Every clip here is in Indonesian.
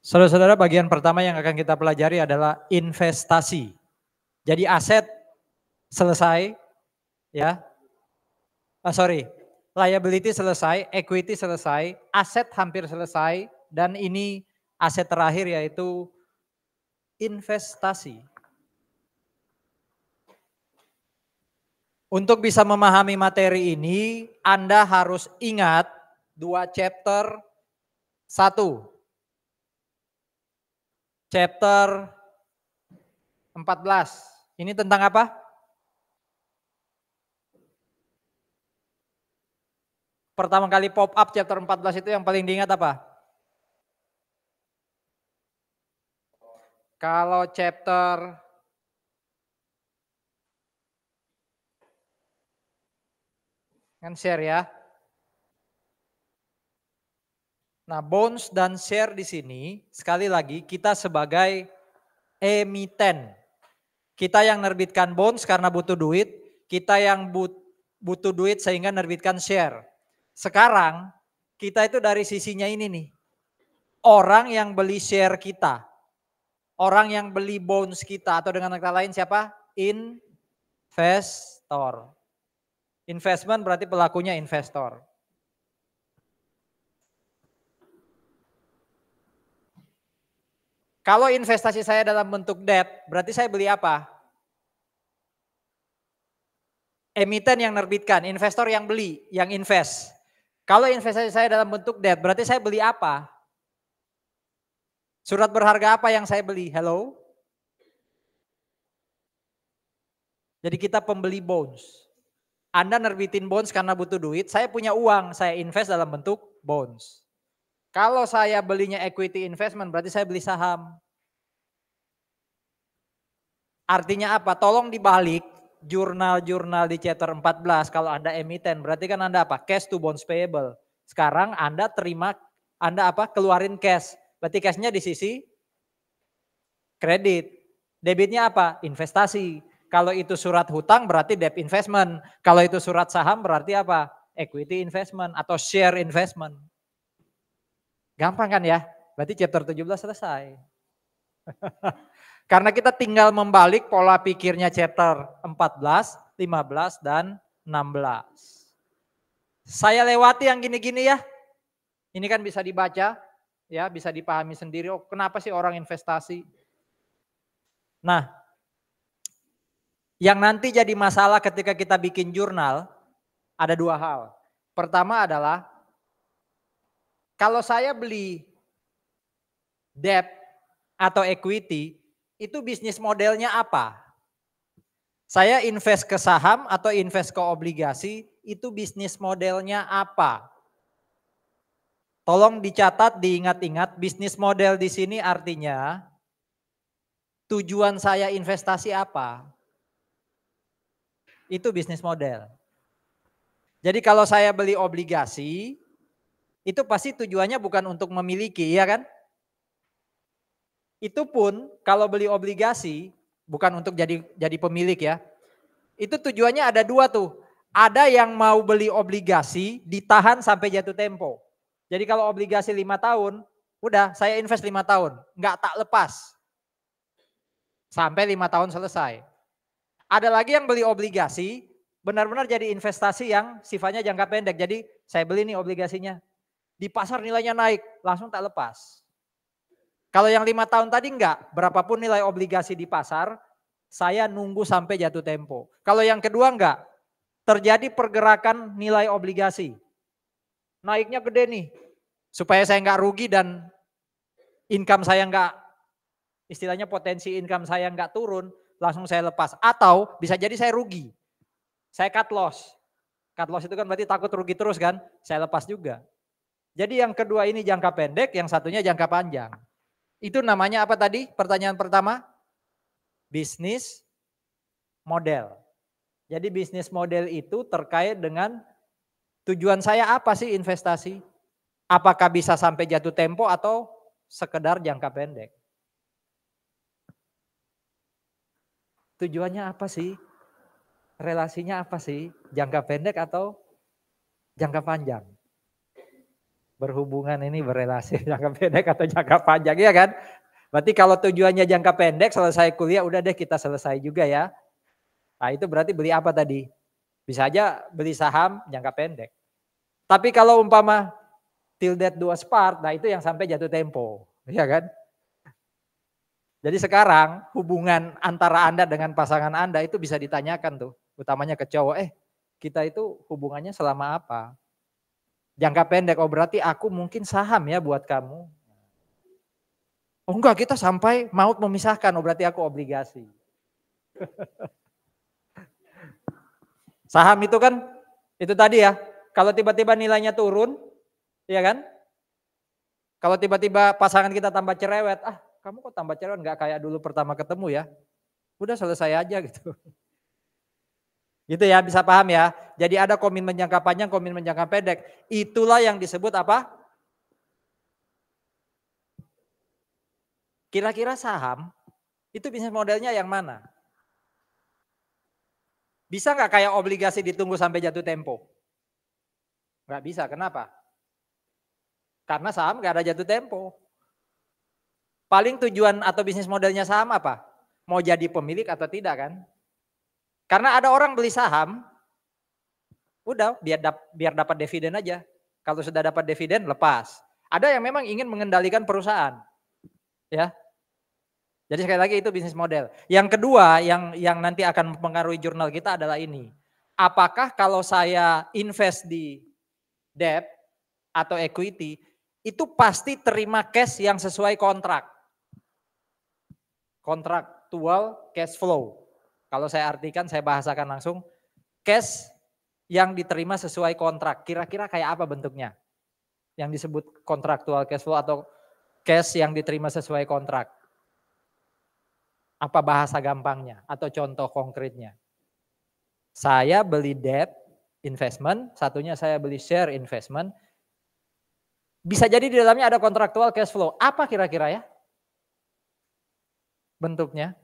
Saudara-saudara, bagian pertama yang akan kita pelajari adalah investasi. Jadi aset selesai, ya. Liability selesai, equity selesai, aset hampir selesai, dan ini aset terakhir yaitu investasi. Untuk bisa memahami materi ini, Anda harus ingat 2 chapter. 1, chapter 14. Ini tentang apa? Pertama kali pop up chapter 14 itu yang paling diingat apa? Kalau chapter kan share ya. Nah, bonds dan share di sini sekali lagi kita sebagai emiten. Kita yang nerbitkan bonds karena butuh duit, kita yang butuh duit sehingga nerbitkan share. Sekarang kita itu dari sisinya ini nih. Orang yang beli share kita. Orang yang beli bonds kita atau dengan kata lain siapa? Investor. Investment berarti pelakunya investor. Kalau investasi saya dalam bentuk debt, berarti saya beli apa? Emiten yang nerbitkan, investor yang beli, yang invest. Kalau investasi saya dalam bentuk debt, berarti saya beli apa? Surat berharga apa yang saya beli? Hello? Jadi kita pembeli bonds. Anda nerbitin bonds karena butuh duit, saya punya uang, saya invest dalam bentuk bonds. Kalau saya belinya equity investment, berarti saya beli saham. Artinya apa? Tolong dibalik jurnal-jurnal di chapter 14 kalau Anda emiten, berarti kan Anda apa? Cash to bonds payable. Sekarang Anda terima, Anda apa? Keluarin cash. Berarti cashnya di sisi kredit. Debitnya apa? Investasi. Kalau itu surat hutang berarti debt investment. Kalau itu surat saham berarti apa? Equity investment atau share investment. Gampang kan ya? Berarti chapter 17 selesai. Karena kita tinggal membalik pola pikirnya chapter 14, 15, dan 16. Saya lewati yang gini-gini ya. Ini kan bisa dibaca, ya bisa dipahami sendiri. Oh, kenapa sih orang investasi? Nah, yang nanti jadi masalah ketika kita bikin jurnal, ada 2 hal. Pertama adalah, kalau saya beli debt atau equity, itu bisnis modelnya apa? Saya invest ke saham atau invest ke obligasi, itu bisnis modelnya apa? Tolong dicatat, diingat-ingat, bisnis model di sini artinya tujuan saya investasi apa? Itu bisnis model. Jadi kalau saya beli obligasi, itu pasti tujuannya bukan untuk memiliki, ya kan? Itu pun kalau beli obligasi bukan untuk jadi pemilik ya. Itu tujuannya ada 2 tuh. Ada yang mau beli obligasi ditahan sampai jatuh tempo. Jadi kalau obligasi 5 tahun, udah saya invest 5 tahun, nggak tak lepas. Sampai 5 tahun selesai. Ada lagi yang beli obligasi benar-benar jadi investasi yang sifatnya jangka pendek. Jadi saya beli nih obligasinya. Di pasar nilainya naik, langsung tak lepas. Kalau yang 5 tahun tadi enggak, berapapun nilai obligasi di pasar, saya nunggu sampai jatuh tempo. Kalau yang kedua enggak, terjadi pergerakan nilai obligasi. Naiknya gede nih, supaya saya enggak rugi dan income saya enggak, istilahnya potensi income saya enggak turun, langsung saya lepas. Atau bisa jadi saya rugi, saya cut loss. Cut loss itu kan berarti takut rugi terus kan, saya lepas juga. Jadi yang kedua ini jangka pendek, yang satunya jangka panjang. Itu namanya apa tadi? Pertanyaan pertama? Bisnis model. Jadi bisnis model itu terkait dengan tujuan saya apa sih investasi? Apakah bisa sampai jatuh tempo atau sekedar jangka pendek? Tujuannya apa sih? Relasinya apa sih? Jangka pendek atau jangka panjang? berhubungan ini berrelasi jangka pendek atau jangka panjang ya kan? Berarti kalau tujuannya jangka pendek selesai kuliah udah deh kita selesai juga ya. Nah itu berarti beli apa tadi? Bisa aja beli saham jangka pendek. Tapi kalau umpama till death do us part, nah itu yang sampai jatuh tempo. Ya kan? Jadi sekarang hubungan antara Anda dengan pasangan Anda itu bisa ditanyakan tuh. Utamanya ke cowok, kita itu hubungannya selama apa? Jangka pendek, oh berarti aku mungkin saham ya buat kamu. Oh enggak, kita sampai maut memisahkan, oh berarti aku obligasi. Saham itu kan, itu tadi ya, kalau tiba-tiba nilainya turun, ya kan? Kalau tiba-tiba pasangan kita tambah cerewet, kamu kok tambah cerewet, nggak kayak dulu pertama ketemu ya. Udah selesai aja gitu. Gitu ya, bisa paham ya. Jadi ada komitmen jangka panjang, komitmen jangka pendek. Itulah yang disebut apa? Kira-kira saham, itu bisnis modelnya yang mana? Bisa nggak kayak obligasi ditunggu sampai jatuh tempo? Nggak bisa, kenapa? Karena saham nggak ada jatuh tempo. Paling tujuan atau bisnis modelnya saham apa? Mau jadi pemilik atau tidak kan? Karena ada orang beli saham, udah biar dapat dividen aja. Kalau sudah dapat dividen lepas. Ada yang memang ingin mengendalikan perusahaan. Ya. Jadi sekali lagi itu bisnis model. Yang kedua yang nanti akan mempengaruhi jurnal kita adalah ini. Apakah kalau saya invest di debt atau equity, itu pasti terima cash yang sesuai kontrak. Kontraktual cash flow. Kalau saya artikan, saya bahasakan langsung. Cash yang diterima sesuai kontrak. Kira-kira kayak apa bentuknya? Yang disebut kontraktual cash flow atau cash yang diterima sesuai kontrak. Apa bahasa gampangnya atau contoh konkretnya? Saya beli debt investment, satunya saya beli share investment. Bisa jadi di dalamnya ada kontraktual cash flow. Apa kira-kira ya bentuknya?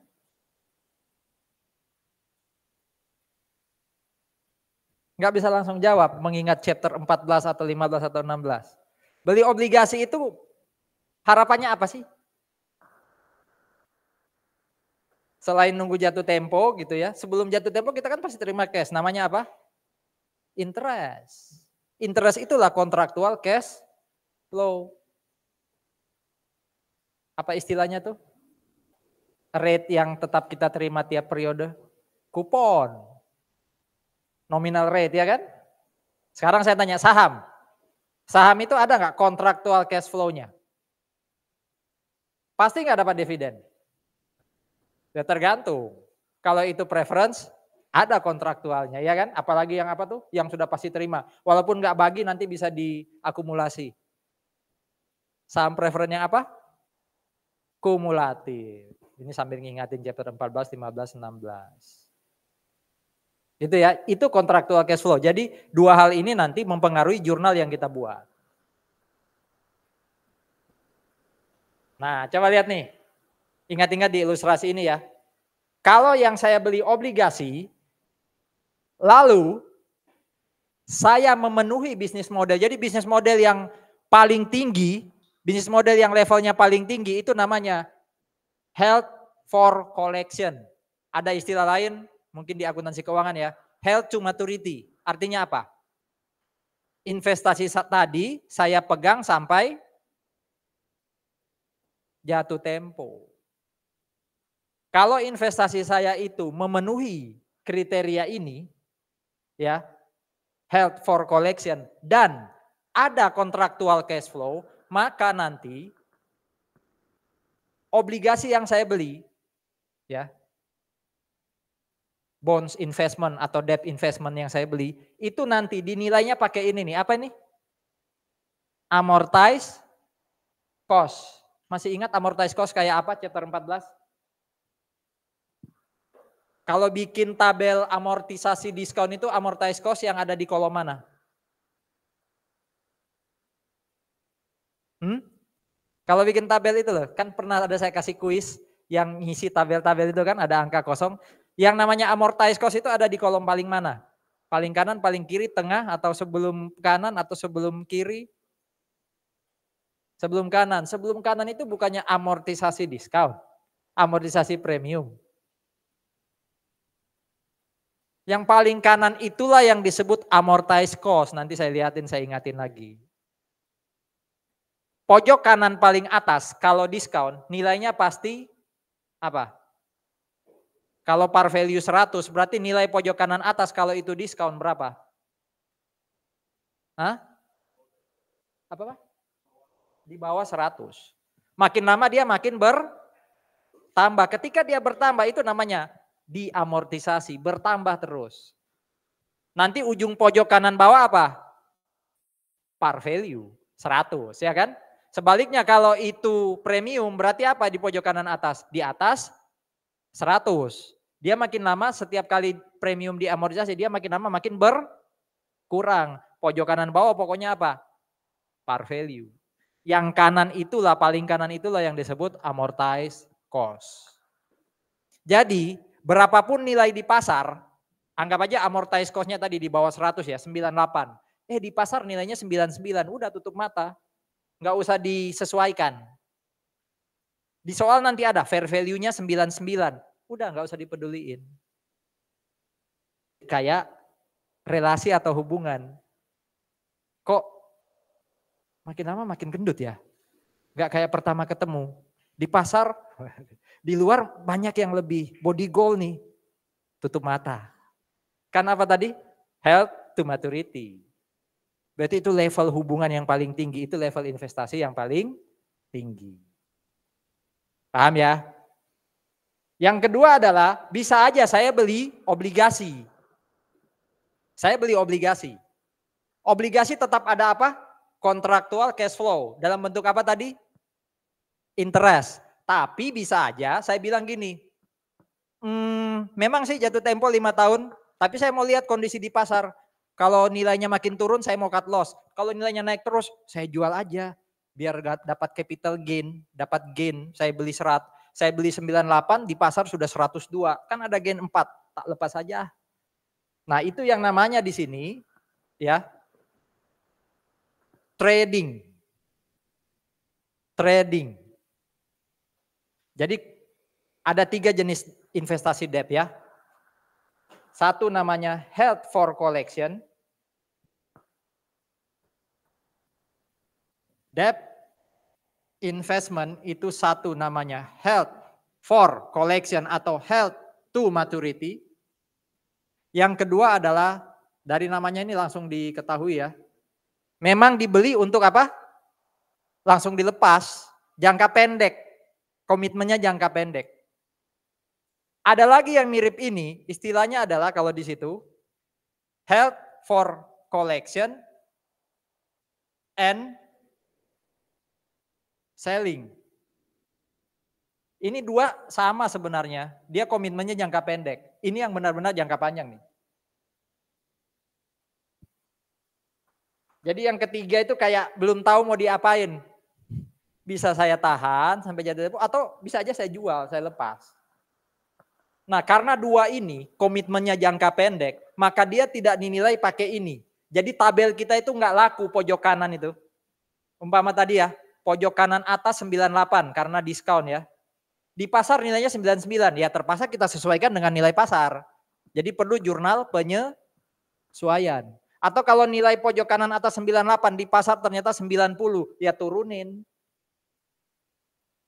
Nggak bisa langsung jawab mengingat chapter 14 atau 15 atau 16. Beli obligasi itu harapannya apa sih? Selain nunggu jatuh tempo gitu ya, sebelum jatuh tempo kita kan pasti terima cash. Namanya apa? Interest. Interest itulah kontraktual cash flow. Apa istilahnya tuh? Rate yang tetap kita terima tiap periode. Kupon. Nominal rate ya kan? Sekarang saya tanya saham. Saham itu ada nggak kontraktual cash flow-nya? Pasti nggak dapat dividen. Ya tergantung. Kalau itu preference, ada kontraktualnya ya kan? Apalagi yang apa tuh? Yang sudah pasti terima. Walaupun nggak bagi nanti bisa diakumulasi. Saham preference yang apa? Kumulatif. Ini sambil ngingatin chapter 14, 15, 16. Itu ya, itu kontraktual cash flow. Jadi dua hal ini nanti mempengaruhi jurnal yang kita buat. Nah, coba lihat nih. Ingat-ingat di ilustrasi ini ya. Kalau yang saya beli obligasi, lalu saya memenuhi bisnis model. Jadi bisnis model yang paling tinggi, bisnis model yang levelnya paling tinggi itu namanya held for collection. Ada istilah lain mungkin di akuntansi keuangan ya. Held to maturity. Artinya apa? Investasi tadi saya pegang sampai jatuh tempo. Kalau investasi saya itu memenuhi kriteria ini, ya, held for collection dan ada kontraktual cash flow, maka nanti obligasi yang saya beli, ya, bonds investment atau debt investment yang saya beli, itu nanti dinilainya pakai ini nih, apa ini? Amortize cost. Masih ingat amortize cost kayak apa chapter 14? Kalau bikin tabel amortisasi diskon itu amortize cost yang ada di kolom mana? Kalau bikin tabel itu loh, kan pernah ada saya kasih kuis yang ngisi tabel-tabel itu kan ada angka kosong. Yang namanya amortize cost itu ada di kolom paling mana? Paling kanan, paling kiri, tengah, atau sebelum kanan, atau sebelum kiri? Sebelum kanan. Sebelum kanan itu bukannya amortisasi diskon, amortisasi premium. Yang paling kanan itulah yang disebut amortized cost. Nanti saya lihatin, saya ingatin lagi. Pojok kanan paling atas kalau diskon nilainya pasti apa? Kalau par value 100 berarti nilai pojok kanan atas kalau itu diskon berapa? Hah? Apa Pak? Di bawah 100. Makin lama dia makin bertambah. Ketika dia bertambah itu namanya diamortisasi, bertambah terus. Nanti ujung pojok kanan bawah apa? Par value 100 ya kan? Sebaliknya kalau itu premium berarti apa di pojok kanan atas? Di atas 100. Dia makin lama setiap kali premium diamortisasi dia makin lama makin berkurang. Pojok kanan bawah pokoknya apa? Par value. Yang kanan itulah, paling kanan itulah yang disebut amortized cost. Jadi berapapun nilai di pasar, anggap aja amortized cost-nya tadi di bawah 100 ya, 98. Di pasar nilainya 99, udah tutup mata. Nggak usah disesuaikan. Di soal nanti ada fair value-nya 99. Udah nggak usah dipeduliin. Kayak relasi atau hubungan. Kok makin lama makin gendut ya? Nggak kayak pertama ketemu. Di pasar, di luar banyak yang lebih body goal nih. Tutup mata. Kan apa tadi? Health to maturity. Berarti itu level hubungan yang paling tinggi, itu level investasi yang paling tinggi. Paham ya? Yang kedua adalah bisa aja saya beli obligasi. Saya beli obligasi. Obligasi tetap ada apa? Kontraktual cash flow. Dalam bentuk apa tadi? Interest. Tapi bisa aja saya bilang gini, memang sih jatuh tempo 5 tahun, tapi saya mau lihat kondisi di pasar. Kalau nilainya makin turun saya mau cut loss. Kalau nilainya naik terus saya jual aja. Biar dapat capital gain, dapat gain. Saya beli 98 di pasar sudah 102. Kan ada gain 4, tak lepas saja. Nah, itu yang namanya di sini ya. Trading. Jadi ada 3 jenis investasi debt ya. Satu namanya held for collection. Debt investment itu satu namanya held for collection atau held to maturity. Yang kedua adalah dari namanya ini langsung diketahui ya. Memang dibeli untuk apa? Langsung dilepas, jangka pendek. Komitmennya jangka pendek. Ada lagi yang mirip ini, istilahnya adalah kalau di situ held for collection and selling. Ini dua sama sebenarnya, dia komitmennya jangka pendek. Ini yang benar-benar jangka panjang nih. Jadi yang ketiga itu kayak belum tahu mau diapain. Bisa saya tahan sampai jatuh tempo atau bisa aja saya jual, saya lepas. Nah, karena dua ini komitmennya jangka pendek, maka dia tidak dinilai pakai ini. Jadi tabel kita itu nggak laku pojok kanan itu. Umpama tadi ya, pojok kanan atas 98 karena diskon ya. Di pasar nilainya 99, ya terpaksa kita sesuaikan dengan nilai pasar. Jadi perlu jurnal penyesuaian. Atau kalau nilai pojok kanan atas 98 di pasar ternyata 90, ya turunin.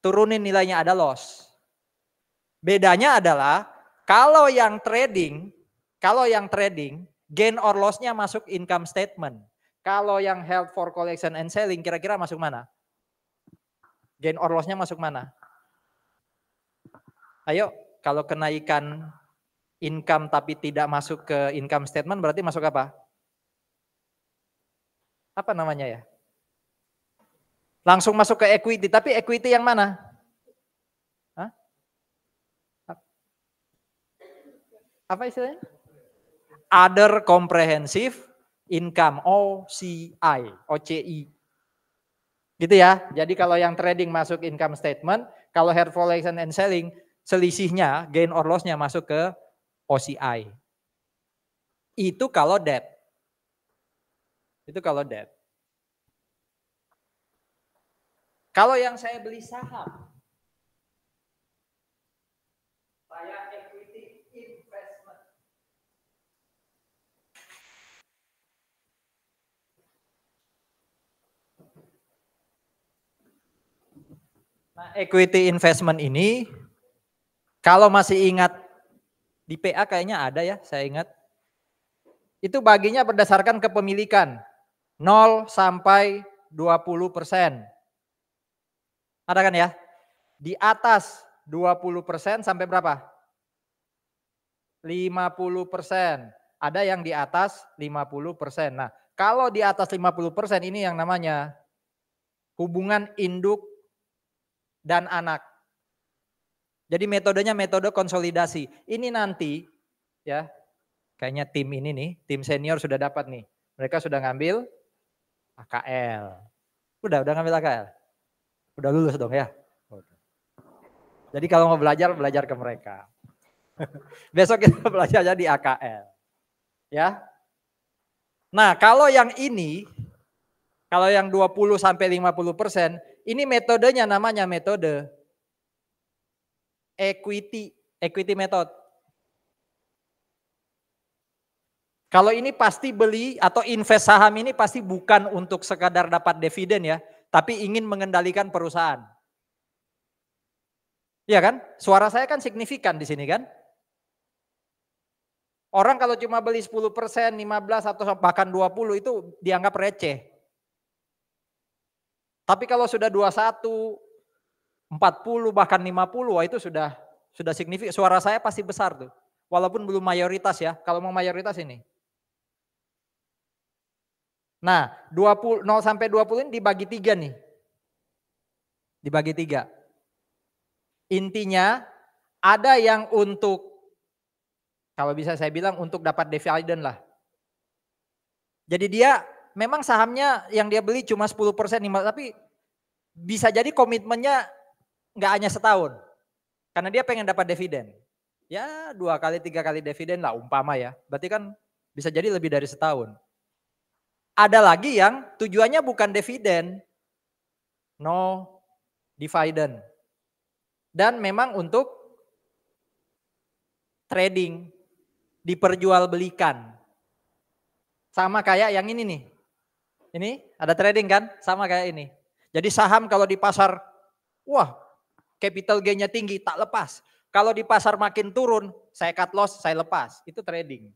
Turunin nilainya, ada loss. Bedanya adalah kalau yang trading gain or loss-nya masuk income statement. Kalau yang held for collection and selling kira-kira masuk mana? Gain or loss-nya masuk mana? Ayo, kalau kenaikan income tapi tidak masuk ke income statement berarti masuk apa? Apa namanya ya? Langsung masuk ke equity, tapi equity yang mana? Hah? Apa istilahnya? Other comprehensive income, OCI. Gitu ya. Jadi kalau yang trading masuk income statement, kalau held for collection and selling selisihnya gain or loss-nya masuk ke OCI. Itu kalau debt. Itu kalau debt. Kalau yang saya beli saham, saya equity investment. Nah, equity investment ini, kalau masih ingat di PA kayaknya ada ya, saya ingat. Itu baginya berdasarkan kepemilikan. 0 sampai 20%. Ada kan ya? Di atas 20% sampai berapa? 50%. Ada yang di atas 50%. Nah, kalau di atas 50% ini yang namanya hubungan induk dan anak. Jadi metodenya metode konsolidasi. Ini nanti ya, kayaknya tim ini nih, tim senior sudah dapat nih. Mereka sudah ngambil AKL. Udah ngambil AKL? Udah lulus dong ya? Jadi kalau mau belajar, belajar ke mereka. Besok kita belajarnya di AKL. Ya. Nah, kalau yang ini, kalau yang 20 sampai 50%, ini metodenya namanya metode equity method. Kalau ini pasti beli atau invest saham ini pasti bukan untuk sekadar dapat dividen ya, tapi ingin mengendalikan perusahaan. Iya kan? Suara saya kan signifikan di sini kan? Orang kalau cuma beli 10%, 15 atau bahkan 20 itu dianggap receh. Tapi kalau sudah 21, 40 bahkan 50, wah itu sudah signifikan. Suara saya pasti besar tuh. Walaupun belum mayoritas ya. Kalau mau mayoritas ini. Nah, 0 sampai 20 ini dibagi 3 nih. Dibagi 3. Intinya ada yang untuk, kalau bisa saya bilang untuk dapat dividen lah. Jadi dia memang sahamnya yang dia beli cuma 10%, tapi bisa jadi komitmennya nggak hanya setahun. Karena dia pengen dapat dividen. Ya 2 kali 3 kali dividen lah umpama ya. Berarti kan bisa jadi lebih dari setahun. Ada lagi yang tujuannya bukan dividen. No dividend. Dan memang untuk trading. Diperjualbelikan. Sama kayak yang ini nih. Ini ada trading kan? Sama kayak ini. Jadi saham kalau di pasar, wah capital gain-nya tinggi, tak lepas. Kalau di pasar makin turun, saya cut loss, saya lepas. Itu trading.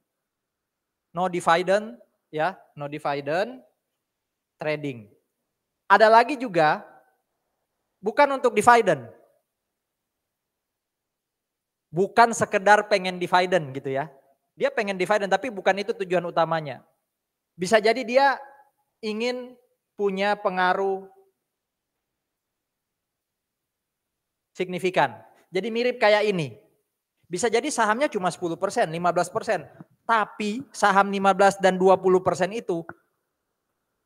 No dividend, ya, no dividend, trading. Ada lagi juga, bukan untuk dividend. Bukan sekedar pengen dividend gitu ya. Dia pengen dividend tapi bukan itu tujuan utamanya. Bisa jadi dia ingin punya pengaruh signifikan. Jadi mirip kayak ini. Bisa jadi sahamnya cuma 10%, 15%. Tapi saham 15 dan 20% itu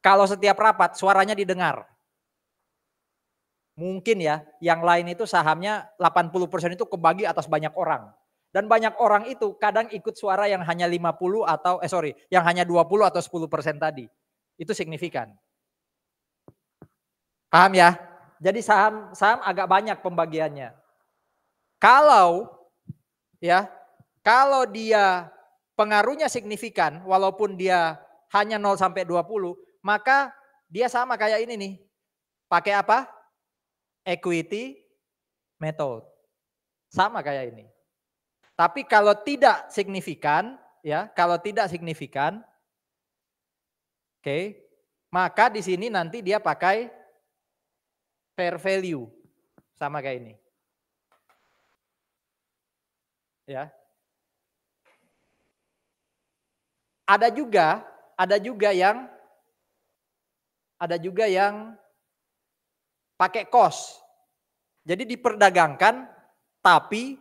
kalau setiap rapat suaranya didengar. Mungkin ya, yang lain itu sahamnya 80% itu kebagi atas banyak orang. Dan banyak orang itu kadang ikut suara yang hanya 50 atau yang hanya 20 atau 10% tadi. Itu signifikan. Paham ya? Jadi saham agak banyak pembagiannya. Kalau dia pengaruhnya signifikan walaupun dia hanya 0 sampai 20, maka dia sama kayak ini nih. Pakai apa? Equity method. Sama kayak ini. Tapi kalau tidak signifikan, oke, maka di sini nanti dia pakai fair value. Sama kayak ini. Ya. Ada juga yang pakai cost. Jadi diperdagangkan tapi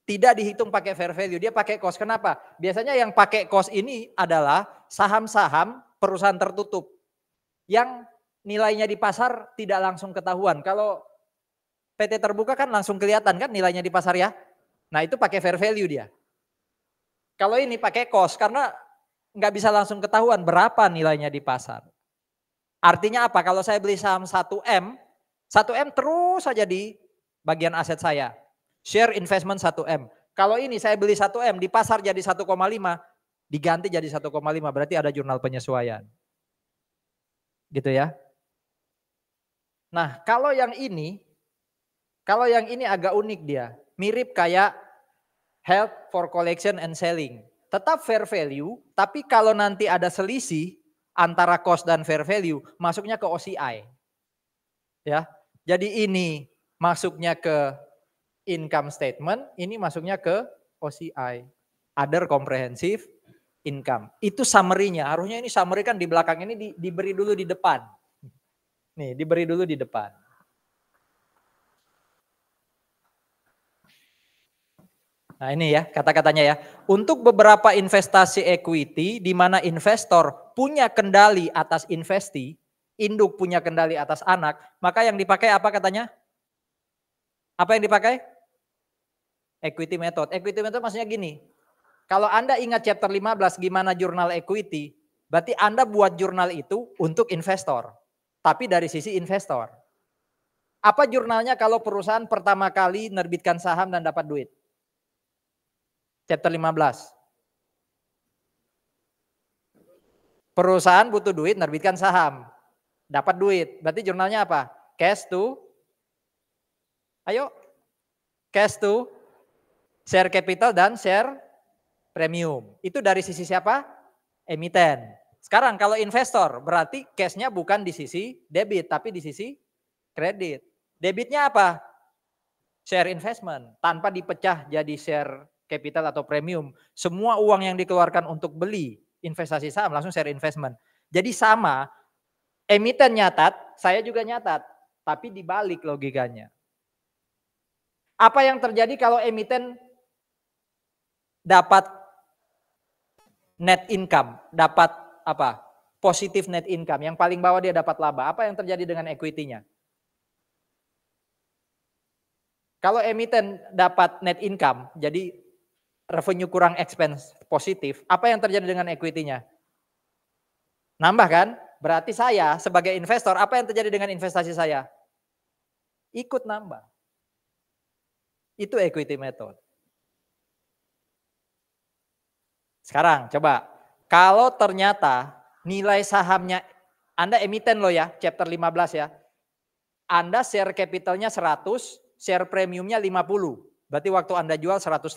tidak dihitung pakai fair value, dia pakai cost. Kenapa? Biasanya yang pakai cost ini adalah saham-saham perusahaan tertutup yang nilainya di pasar tidak langsung ketahuan. Kalau PT terbuka kan langsung kelihatan kan nilainya di pasar ya. Nah itu pakai fair value dia. Kalau ini pakai cost karena nggak bisa langsung ketahuan berapa nilainya di pasar. Artinya apa? Kalau saya beli saham 1M, 1M terus saja di bagian aset saya. Share investment 1M. Kalau ini saya beli 1M di pasar jadi 1,5, diganti jadi 1,5, berarti ada jurnal penyesuaian. Gitu ya. Nah, kalau yang ini agak unik dia. Mirip kayak held for collection and selling. Tetap fair value, tapi kalau nanti ada selisih antara cost dan fair value, masuknya ke OCI. Ya. Jadi ini masuknya ke income statement, ini masuknya ke OCI. Other comprehensive income. Itu summary-nya. Harusnya ini summary kan di belakang ini diberi dulu di depan. Nih, diberi dulu di depan. Nah ini ya kata-katanya ya. Untuk beberapa investasi equity di mana investor punya kendali atas investi, induk punya kendali atas anak, maka yang dipakai apa katanya? Apa yang dipakai? Equity method. Equity method maksudnya gini. Kalau Anda ingat chapter 15 gimana jurnal equity, berarti Anda buat jurnal itu untuk investor. Tapi dari sisi investor. Apa jurnalnya kalau perusahaan pertama kali nerbitkan saham dan dapat duit? Chapter 15. Perusahaan butuh duit, nerbitkan saham. Dapat duit. Berarti jurnalnya apa? Cash to, ayo. Cash to, share capital dan share premium. Itu dari sisi siapa? Emiten. Sekarang kalau investor, berarti cashnya bukan di sisi debit, tapi di sisi kredit. Debitnya apa? Share investment. Tanpa dipecah jadi share capital atau premium. Semua uang yang dikeluarkan untuk beli investasi saham langsung share investment. Jadi sama, emiten nyatat, saya juga nyatat. Tapi dibalik logikanya. Apa yang terjadi kalau emiten dapat net income, dapat apa? Positif net income. Yang paling bawah dia dapat laba. Apa yang terjadi dengan equity-nya? Kalau emiten dapat net income, jadi revenue kurang expense positif, apa yang terjadi dengan equity-nya? Nambah kan? Berarti saya sebagai investor, apa yang terjadi dengan investasi saya? Ikut nambah. Itu equity method. Sekarang coba, kalau ternyata nilai sahamnya, Anda emiten loh ya, chapter 15 ya. Anda share capitalnya 100, share premiumnya 50. Berarti waktu Anda jual 150,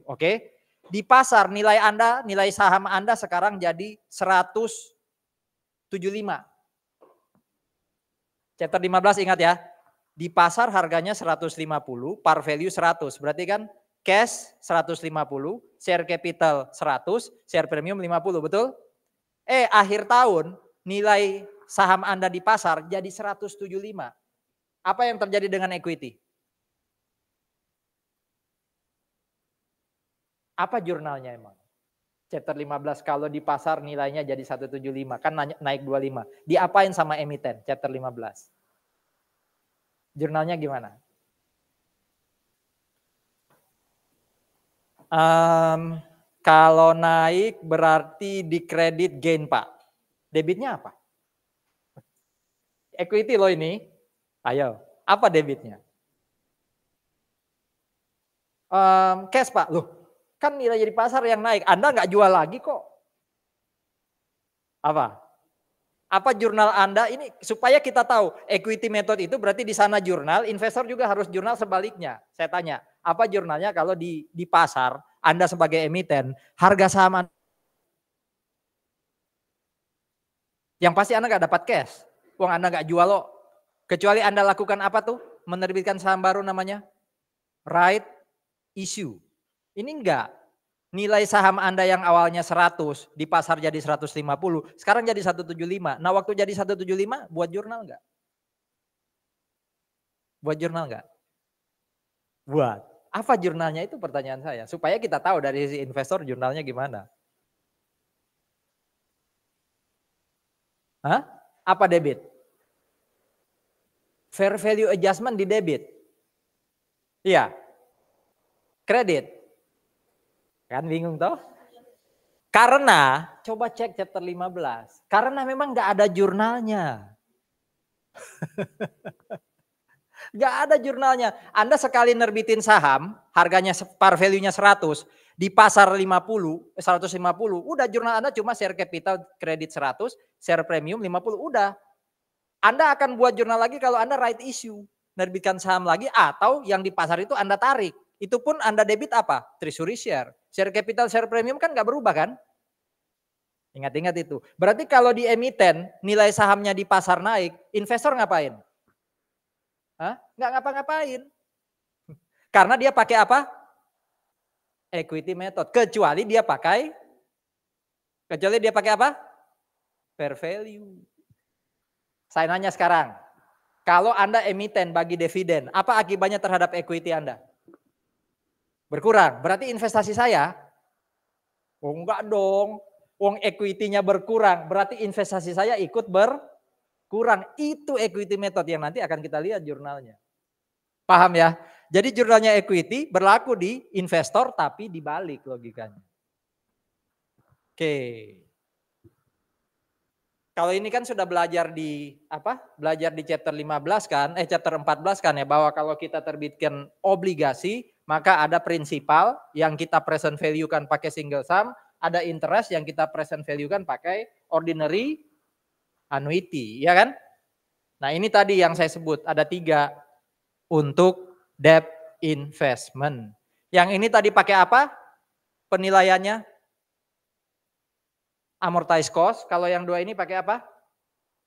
oke? Di pasar nilai Anda, nilai saham Anda sekarang jadi 175. Chapter 15 ingat ya. Di pasar harganya 150, par value 100. Berarti kan cash 150, share capital 100, share premium 50, betul? Akhir tahun nilai saham Anda di pasar jadi 175. Apa yang terjadi dengan equity? Apa jurnalnya emang? Chapter 15 kalau di pasar nilainya jadi 175, kan naik 25. Diapain sama emiten chapter 15? Jurnalnya gimana? Kalau naik berarti di kredit gain Pak. Debitnya apa? Equity loh ini. Ayo, apa debitnya? Cash Pak. Loh, kan nilai di pasar yang naik. Anda nggak jual lagi kok. Apa? Apa jurnal Anda ini supaya kita tahu equity method itu berarti di sana jurnal, investor juga harus jurnal sebaliknya. Saya tanya, apa jurnalnya kalau di pasar Anda sebagai emiten harga saham Anda, yang pasti Anda nggak dapat cash, uang Anda nggak jual loh. Kecuali Anda lakukan apa tuh? Menerbitkan saham baru namanya right issue. Ini enggak. Nilai saham Anda yang awalnya 100 di pasar jadi 150, sekarang jadi 175. Nah, waktu jadi 175 buat jurnal enggak? Buat jurnal enggak? Buat. Apa jurnalnya itu pertanyaan saya. Supaya kita tahu dari sisi investor jurnalnya gimana. Hah? Apa debit? Fair value adjustment di debit. Iya. Kredit. Kan bingung toh? Karena, coba cek chapter 15. Karena memang nggak ada jurnalnya. Nggak ada jurnalnya. Anda sekali nerbitin saham, harganya par value-nya 100, di pasar 150, udah jurnal Anda cuma share capital kredit 100, share premium 50, udah. Anda akan buat jurnal lagi kalau Anda right issue, nerbitkan saham lagi atau yang di pasar itu Anda tarik. Itu pun Anda debit apa? Treasury share. Share capital, share premium kan nggak berubah kan? Ingat-ingat itu. Berarti kalau di emiten, nilai sahamnya di pasar naik, investor ngapain? Hah? Nggak ngapa-ngapain. Karena dia pakai apa? Equity method. Kecuali dia pakai apa? Fair value. Saya nanya sekarang, kalau Anda emiten bagi dividen, apa akibatnya terhadap equity Anda? Berkurang. Berarti investasi saya? Oh enggak dong. Wong equity-nya berkurang, berarti investasi saya ikut berkurang. Itu equity method yang nanti akan kita lihat jurnalnya. Paham ya? Jadi jurnalnya equity berlaku di investor tapi dibalik logikanya. Oke. Kalau ini kan sudah belajar di apa? Belajar di chapter 15 kan, chapter 14 kan ya, bahwa kalau kita terbitkan obligasi, maka ada prinsipal yang kita present value kan pakai single sum, ada interest yang kita present value kan pakai ordinary annuity, ya kan? Nah, ini tadi yang saya sebut ada 3 untuk debt investment. Yang ini tadi pakai apa? Penilaiannya amortized cost, kalau yang 2 ini pakai apa?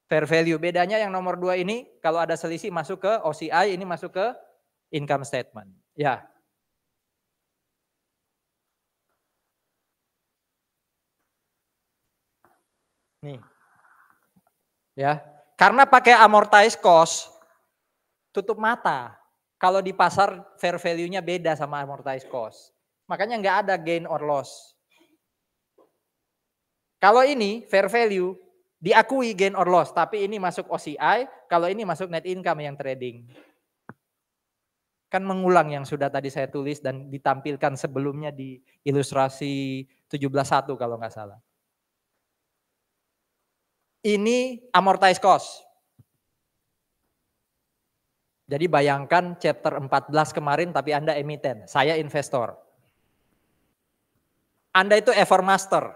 Fair value. Bedanya yang nomor 2 ini kalau ada selisih masuk ke OCI, ini masuk ke income statement. Ya. Nih. Ya. Karena pakai amortized cost, tutup mata. Kalau di pasar fair value-nya beda sama amortized cost. Makanya nggak ada gain or loss. Kalau ini fair value, diakui gain or loss, tapi ini masuk OCI, kalau ini masuk net income yang trading. Kan mengulang yang sudah tadi saya tulis dan ditampilkan sebelumnya di ilustrasi 17.1 kalau nggak salah. Ini amortized cost. Jadi bayangkan chapter 14 kemarin tapi Anda emiten, saya investor. Anda itu Evermaster,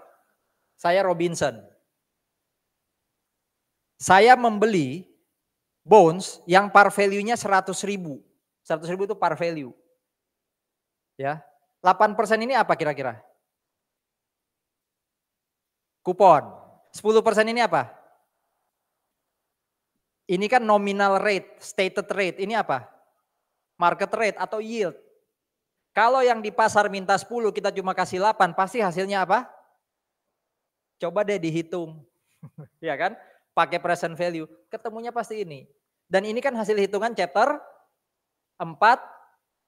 saya Robinson. Saya membeli bonds yang par value-nya 100.000. 100.000 itu par value. Ya. 8% ini apa kira-kira? Kupon. 10% ini apa? Ini kan nominal rate, stated rate. Ini apa? Market rate atau yield. Kalau yang di pasar minta 10 kita cuma kasih 8, pasti hasilnya apa? Coba deh dihitung. Ya kan? Pakai present value, ketemunya pasti ini. Dan ini kan hasil hitungan chapter 14.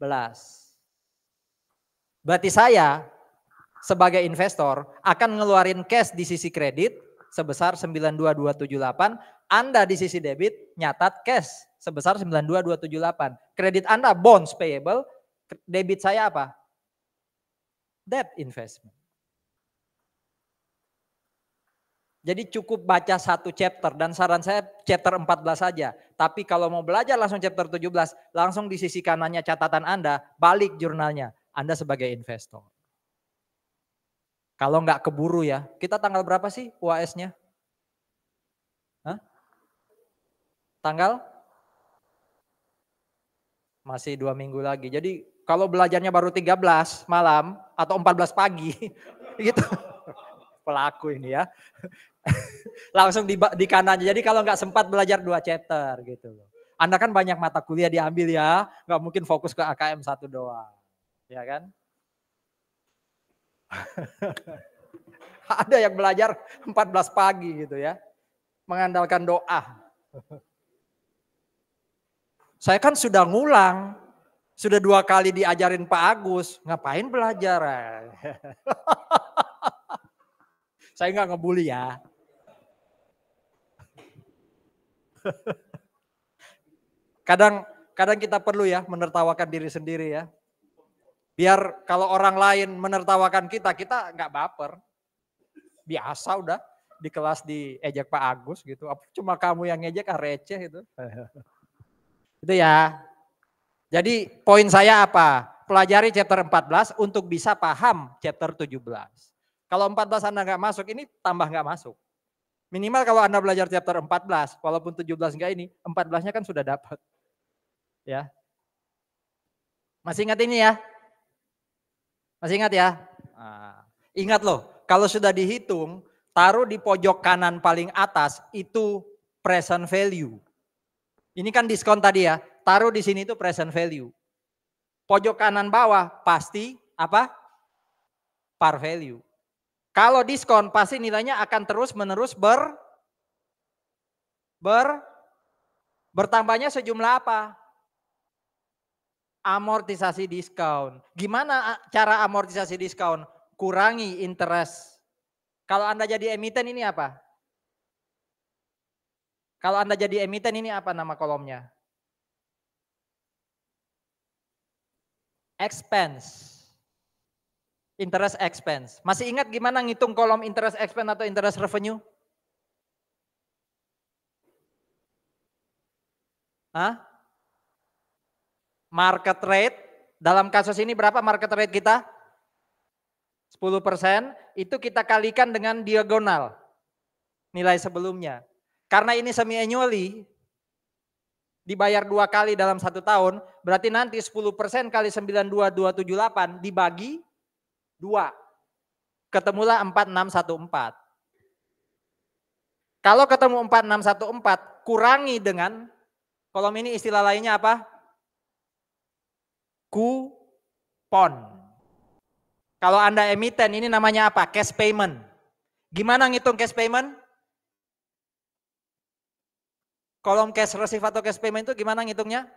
Berarti saya sebagai investor akan ngeluarin cash di sisi kredit sebesar 92278, Anda di sisi debit nyatat cash sebesar 92278. Kredit Anda bonds payable, debit saya apa? Debt investment. Jadi cukup baca 1 chapter dan saran saya chapter 14 saja. Tapi kalau mau belajar langsung chapter 17, langsung di sisi kanannya catatan Anda, balik jurnalnya. Anda sebagai investor. Kalau nggak keburu ya, kita tanggal berapa sih UAS-nya? Hah? Tanggal? Masih 2 minggu lagi. Jadi kalau belajarnya baru 13 malam atau 14 pagi, gitu. Pelaku ini ya. Langsung di kanannya. Jadi kalau nggak sempat belajar 2 chapter gitu loh. Anda kan banyak mata kuliah diambil ya, nggak mungkin fokus ke AKM 1 doang. Ya kan? Ada yang belajar 14 pagi gitu ya. Mengandalkan doa. Saya kan sudah ngulang. Sudah 2 kali diajarin Pak Agus. Ngapain belajar? Saya nggak ngebully ya. Kadang kita perlu ya menertawakan diri sendiri ya. Biar kalau orang lain menertawakan kita nggak baper. Biasa udah di kelas diejek Pak Agus gitu. Cuma kamu yang ngejek receh itu. Itu ya. Jadi poin saya apa? Pelajari chapter 14 untuk bisa paham chapter 17. Kalau 14 Anda nggak masuk, ini tambah nggak masuk. Minimal kalau Anda belajar chapter 14, walaupun 17 enggak ini, 14-nya kan sudah dapat. Ya. Masih ingat ini ya? Masih ingat ya? Nah, ingat loh, kalau sudah dihitung, taruh di pojok kanan paling atas itu present value. Ini kan diskon tadi ya, taruh di sini itu present value. Pojok kanan bawah pasti apa? Par value. Kalau diskon pasti nilainya akan terus menerus bertambahnya sejumlah apa? Amortisasi diskon. Gimana cara amortisasi diskon? Kurangi interest. Kalau Anda jadi emiten ini apa? Kalau Anda jadi emiten ini apa nama kolomnya? Expense. Interest expense. Masih ingat gimana ngitung kolom interest expense atau interest revenue? Hah? Market rate. Dalam kasus ini berapa market rate kita? 10%. Itu kita kalikan dengan diagonal. Nilai sebelumnya. Karena ini semi annually, dibayar 2 kali dalam 1 tahun, berarti nanti 10% kali 92278 dibagi 2. Ketemulah 4614. Kalau ketemu 4614, kurangi dengan kolom ini istilah lainnya apa? Kupon. Kalau Anda emiten ini namanya apa? Cash payment. Gimana ngitung cash payment? Kolom cash receive atau cash payment itu gimana ngitungnya?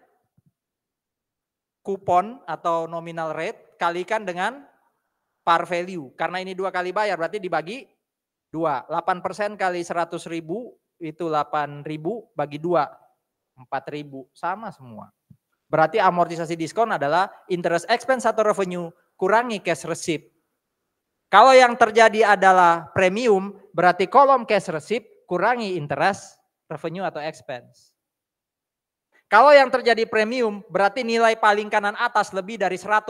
Kupon atau nominal rate kalikan dengan par value. Karena ini 2 kali bayar berarti dibagi 2. 8% kali 100.000 itu 8.000 bagi 2. 4.000. Sama semua. Berarti amortisasi diskon adalah interest expense atau revenue kurangi cash receipt. Kalau yang terjadi adalah premium berarti kolom cash receipt kurangi interest revenue atau expense. Kalau yang terjadi premium berarti nilai paling kanan atas lebih dari 100.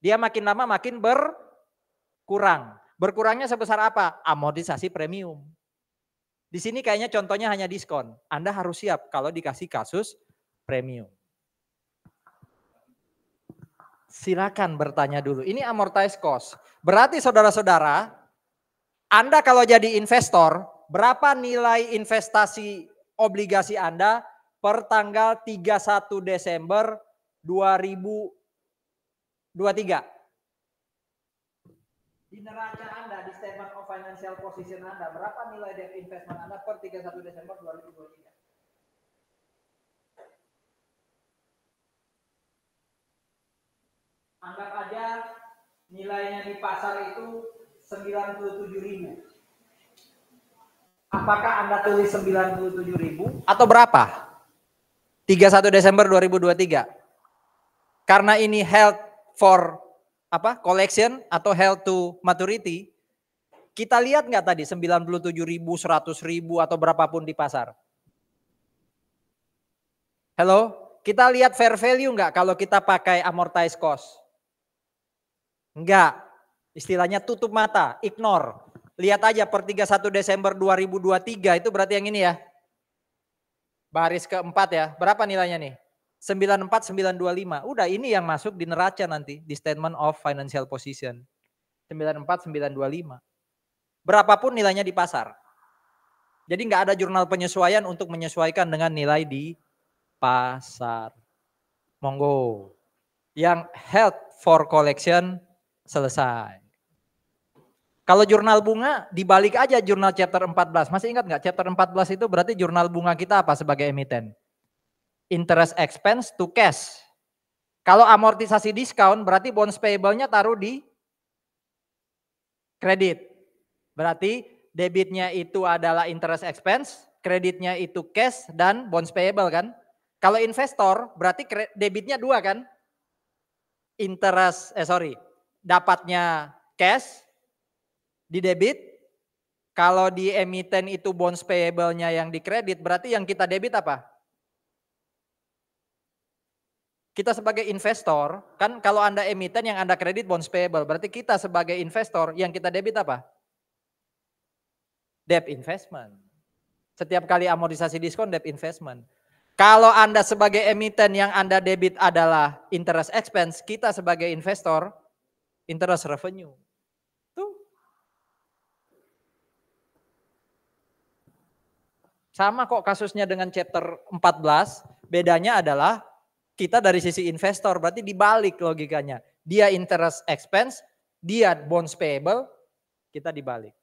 Dia makin lama makin berkurang. Berkurangnya sebesar apa? Amortisasi premium. Di sini kayaknya contohnya hanya diskon. Anda harus siap kalau dikasih kasus premium. Silakan bertanya dulu. Ini amortized cost. Berarti saudara-saudara, Anda kalau jadi investor, berapa nilai investasi obligasi Anda per tanggal 31 Desember 2023? Di neraca Anda, di statement of financial position Anda, berapa nilai debt investment Anda per 31 Desember 2023? Anggap aja nilainya di pasar itu 97.000. Apakah Anda tulis 97.000 atau berapa? 31 Desember 2023. Karena ini held for apa? Collection atau held to maturity. Kita lihat nggak tadi 97.000, 100.000 atau berapapun di pasar? Halo, kita lihat fair value nggak kalau kita pakai amortized cost? Enggak, istilahnya tutup mata, ignore. Lihat aja per 31 Desember 2023 itu berarti yang ini ya. Baris keempat ya, berapa nilainya nih? 94925. Udah ini yang masuk di neraca nanti, di statement of financial position. 94925. Berapapun nilainya di pasar. Jadi nggak ada jurnal penyesuaian untuk menyesuaikan dengan nilai di pasar. Monggo. Yang held for collection selesai. Kalau jurnal bunga dibalik aja jurnal chapter 14. Masih ingat nggak chapter 14 itu berarti jurnal bunga kita apa sebagai emiten? Interest expense to cash. Kalau amortisasi diskon berarti bonds payable-nya taruh di kredit. Berarti debitnya itu adalah interest expense, kreditnya itu cash dan bonds payable kan? Kalau investor berarti debitnya 2 kan? Dapatnya cash di debit, kalau di emiten itu bonds payable-nya yang di kredit, berarti yang kita debit apa? Kita sebagai investor, kan kalau Anda emiten yang Anda kredit bonds payable, berarti kita sebagai investor yang kita debit apa? Debt investment. Setiap kali amortisasi diskon debt investment. Kalau Anda sebagai emiten yang Anda debit adalah interest expense, kita sebagai investor interest revenue. Tuh. Sama kok kasusnya dengan chapter 14, bedanya adalah kita dari sisi investor, berarti dibalik logikanya. Dia interest expense, dia bonds payable, kita dibalik.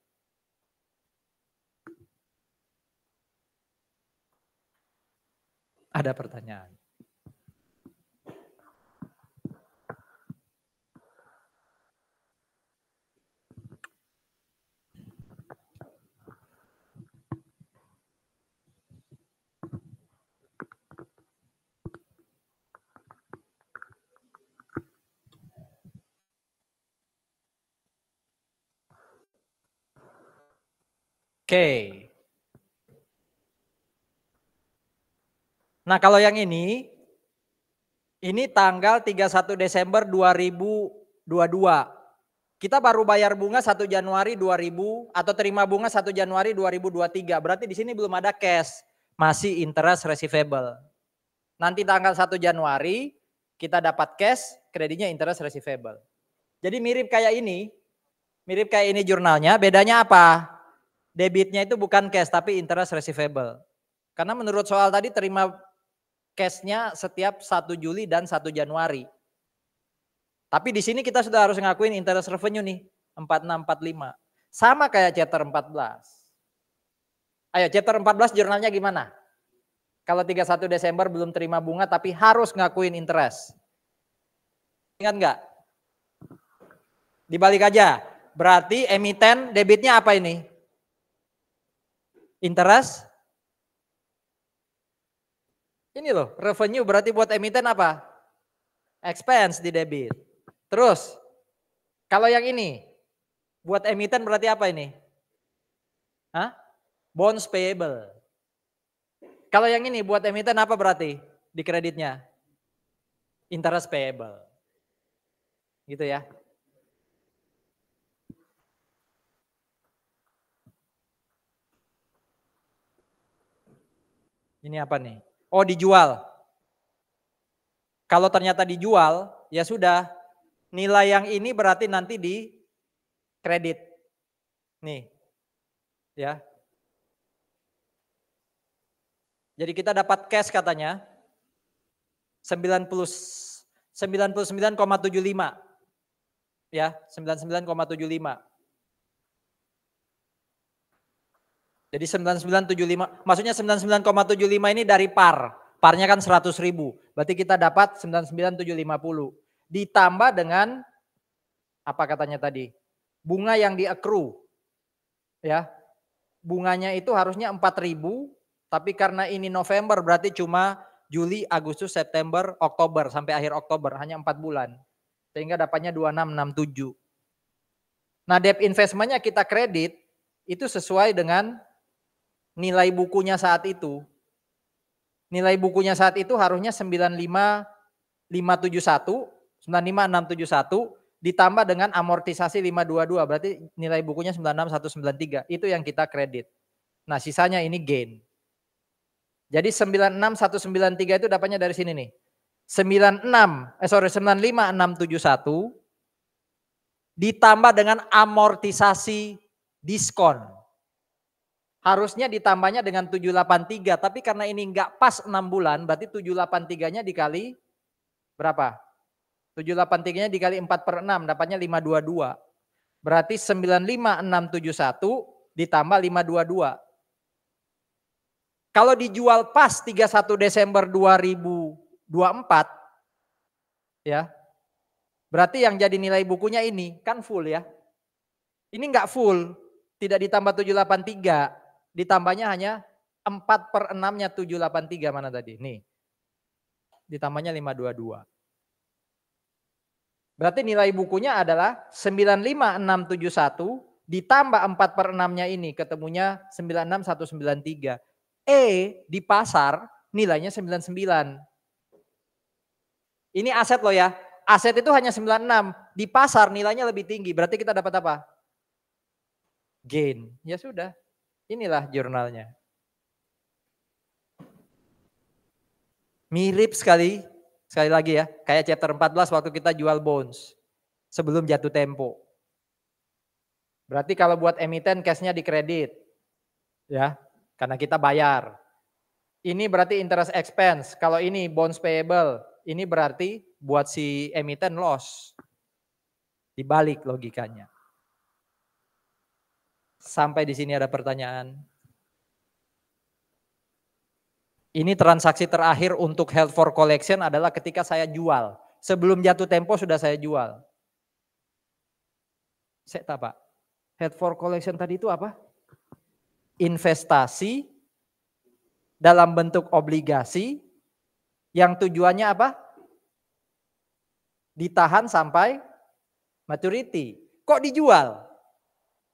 Ada pertanyaan? Oke. Nah kalau yang ini tanggal 31 Desember 2022. Kita baru bayar bunga 1 Januari 2000 atau terima bunga 1 Januari 2023. Berarti di sini belum ada cash, masih interest receivable. Nanti tanggal 1 Januari kita dapat cash, kreditnya interest receivable. Jadi mirip kayak ini jurnalnya, bedanya apa? Debitnya itu bukan cash tapi interest receivable. Karena menurut soal tadi terima cashnya setiap 1 Juli dan 1 Januari. Tapi di sini kita sudah harus ngakuin interest revenue nih, 4645. Sama kayak chapter 14. Ayo chapter 14 jurnalnya gimana? Kalau 31 Desember belum terima bunga tapi harus ngakuin interest. Ingat enggak? Dibalik aja. Berarti emiten debitnya apa ini? Interest. Ini loh, revenue berarti buat emiten apa? Expense di debit. Terus, kalau yang ini, buat emiten berarti apa ini? Hah? Bonds payable. Kalau yang ini buat emiten apa berarti di kreditnya? Interest payable. Gitu ya. Ini apa nih? Oh dijual. Kalau ternyata dijual, ya sudah. Nilai yang ini berarti nanti di kredit. Nih. Ya. Jadi kita dapat cash katanya 99,75. Ya, 99,75. Jadi 9975, maksudnya 99,75 ini dari par. Parnya kan 100.000. Berarti kita dapat 99.750. Ditambah dengan apa katanya tadi? Bunga yang di accrue. Ya. Bunganya itu harusnya 4.000, tapi karena ini November berarti cuma Juli, Agustus, September, Oktober sampai akhir Oktober, hanya 4 bulan. Sehingga dapatnya 2667. Nah, debt investmentnya kita kredit itu sesuai dengan nilai bukunya saat itu. Nilai bukunya saat itu harusnya 95571, 95671 ditambah dengan amortisasi 522, berarti nilai bukunya 96193. Itu yang kita kredit. Nah, sisanya ini gain. Jadi 96193 itu dapatnya dari sini nih. 95671 ditambah dengan amortisasi diskon. Harusnya ditambahnya dengan 783, tapi karena ini enggak pas 6 bulan, berarti 783-nya dikali berapa? 783-nya dikali 4/6, dapatnya 522. Berarti 95671 ditambah 522. Kalau dijual pas 31 Desember 2024, ya, berarti yang jadi nilai bukunya ini kan full ya. Ini enggak full, tidak ditambah 783. Ditambahnya hanya 4/6-nya 783 mana tadi? Nih. Ditambahnya 522. Berarti nilai bukunya adalah 95671 ditambah 4/6-nya ini ketemunya 96193. Di pasar nilainya 99. Ini aset loh ya. Aset itu hanya 96. Di pasar nilainya lebih tinggi. Berarti kita dapat apa? Gain. Ya sudah. Inilah jurnalnya. Mirip sekali lagi ya. Kayak chapter 14 waktu kita jual bonds. Sebelum jatuh tempo. Berarti kalau buat emiten cashnya dikredit. Ya. Karena kita bayar. Ini berarti interest expense. Kalau ini bonds payable. Ini berarti buat si emiten loss. Dibalik logikanya. Sampai di sini ada pertanyaan. Ini transaksi terakhir untuk held for collection adalah ketika saya jual. Sebelum jatuh tempo sudah saya jual. Saya tak Pak. Held for collection tadi itu apa? Investasi dalam bentuk obligasi yang tujuannya apa? Ditahan sampai maturity. Kok dijual?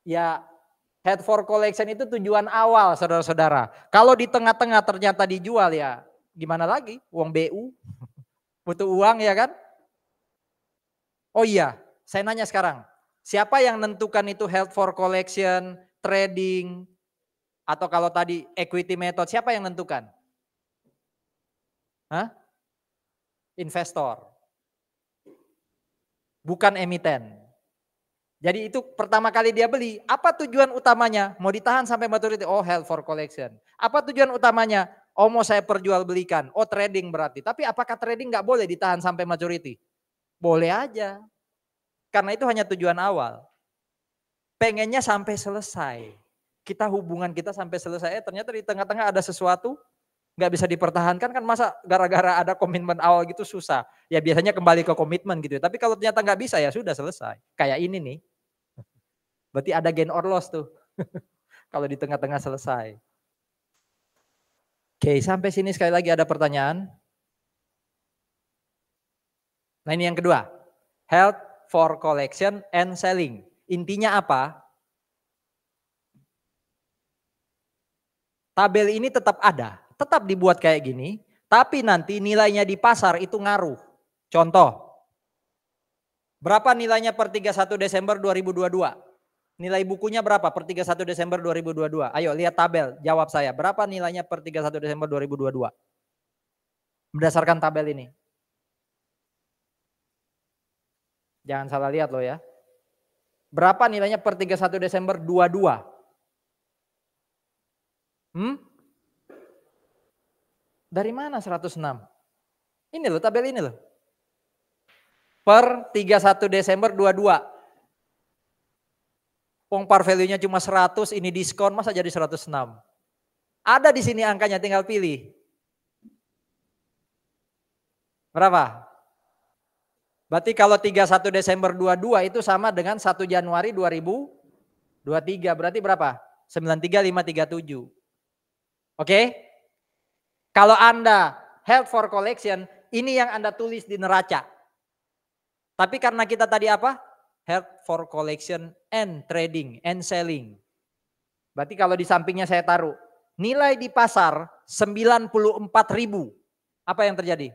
Ya held for collection itu tujuan awal saudara-saudara. Kalau di tengah-tengah ternyata dijual ya gimana lagi? Uang BU, butuh uang ya kan? Oh iya, saya nanya sekarang. Siapa yang nentukan itu held for collection, trading, atau kalau tadi equity method, siapa yang nentukan? Hah? Investor. Bukan emiten. Jadi itu pertama kali dia beli, apa tujuan utamanya? Mau ditahan sampai maturity, oh held for collection. Apa tujuan utamanya? Oh mau saya perjualbelikan, oh trading berarti. Tapi apakah trading nggak boleh ditahan sampai maturity? Boleh aja. Karena itu hanya tujuan awal. Pengennya sampai selesai. Hubungan kita sampai selesai, ternyata di tengah-tengah ada sesuatu nggak bisa dipertahankan kan masa gara-gara ada komitmen awal gitu susah. Ya biasanya kembali ke komitmen gitu. Tapi kalau ternyata nggak bisa ya sudah selesai. Kayak ini nih. Berarti ada gain or loss tuh. Kalau di tengah-tengah selesai. Oke, sampai sini sekali lagi ada pertanyaan. Nah ini yang kedua. Held for collection and selling. Intinya apa? Tabel ini tetap ada, tetap dibuat kayak gini, tapi nanti nilainya di pasar itu ngaruh. Contoh, berapa nilainya per 31 Desember 2022? Nilai bukunya berapa per 31 Desember 2022? Ayo lihat tabel, jawab saya. Berapa nilainya per 31 Desember 2022? Berdasarkan tabel ini. Jangan salah lihat loh ya. Berapa nilainya per 31 Desember 22? Dari mana 106? Ini loh tabel ini loh. Per 31 Desember 22. Par value-nya cuma 100, ini diskon, masa jadi 106? Ada di sini angkanya, tinggal pilih. Berapa? Berarti kalau 31 Desember 22 itu sama dengan 1 Januari 2023. Berarti berapa? 93537. Oke? Kalau Anda held for collection, ini yang Anda tulis di neraca. Tapi karena kita tadi apa? Held for collection and trading and selling. Berarti kalau di sampingnya saya taruh nilai di pasar 94.000. Apa yang terjadi?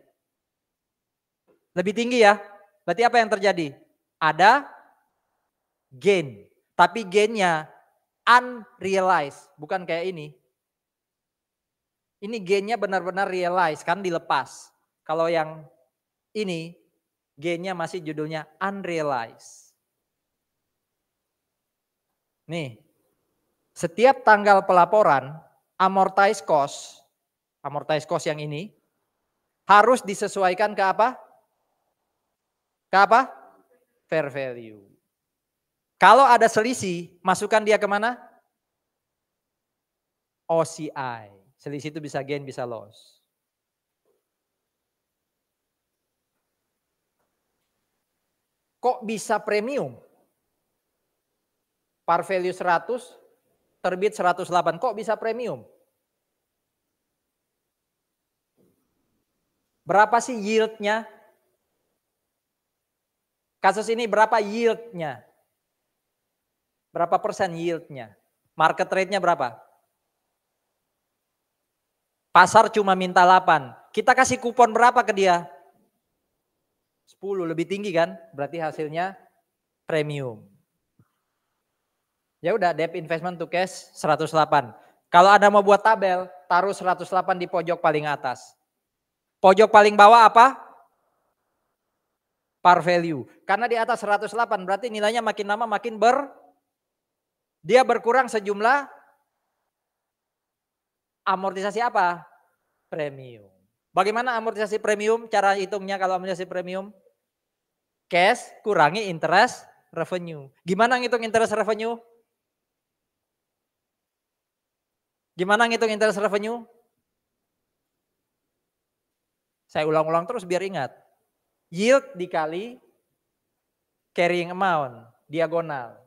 Lebih tinggi ya. Berarti apa yang terjadi? Ada gain. Tapi gainnya unrealized. Bukan kayak ini. Ini gainnya benar-benar realize, kan dilepas. Kalau yang ini gainnya masih judulnya unrealized. Nih, setiap tanggal pelaporan amortized cost yang ini harus disesuaikan ke apa? Ke apa? Fair value. Kalau ada selisih, masukkan dia kemana? OCI. Selisih itu bisa gain, bisa loss. Kok bisa premium? Par value 100, terbit 108. Kok bisa premium? Berapa sih yieldnya? Kasus ini berapa yieldnya? Berapa persen yieldnya? Market rate-nya berapa? Pasar cuma minta 8. Kita kasih kupon berapa ke dia? 10 lebih tinggi kan? Berarti hasilnya premium. Ya udah, debt investment to cash 108. Kalau Anda mau buat tabel, taruh 108 di pojok paling atas. Pojok paling bawah apa? Par value. Karena di atas 108 berarti nilainya makin lama makin dia berkurang sejumlah amortisasi apa? Premium. Bagaimana amortisasi premium? Cara hitungnya kalau amortisasi premium? Cash kurangi interest revenue. Gimana ngitung interest revenue? Gimana ngitung interest revenue? Saya ulang-ulang terus biar ingat. Yield dikali carrying amount, diagonal.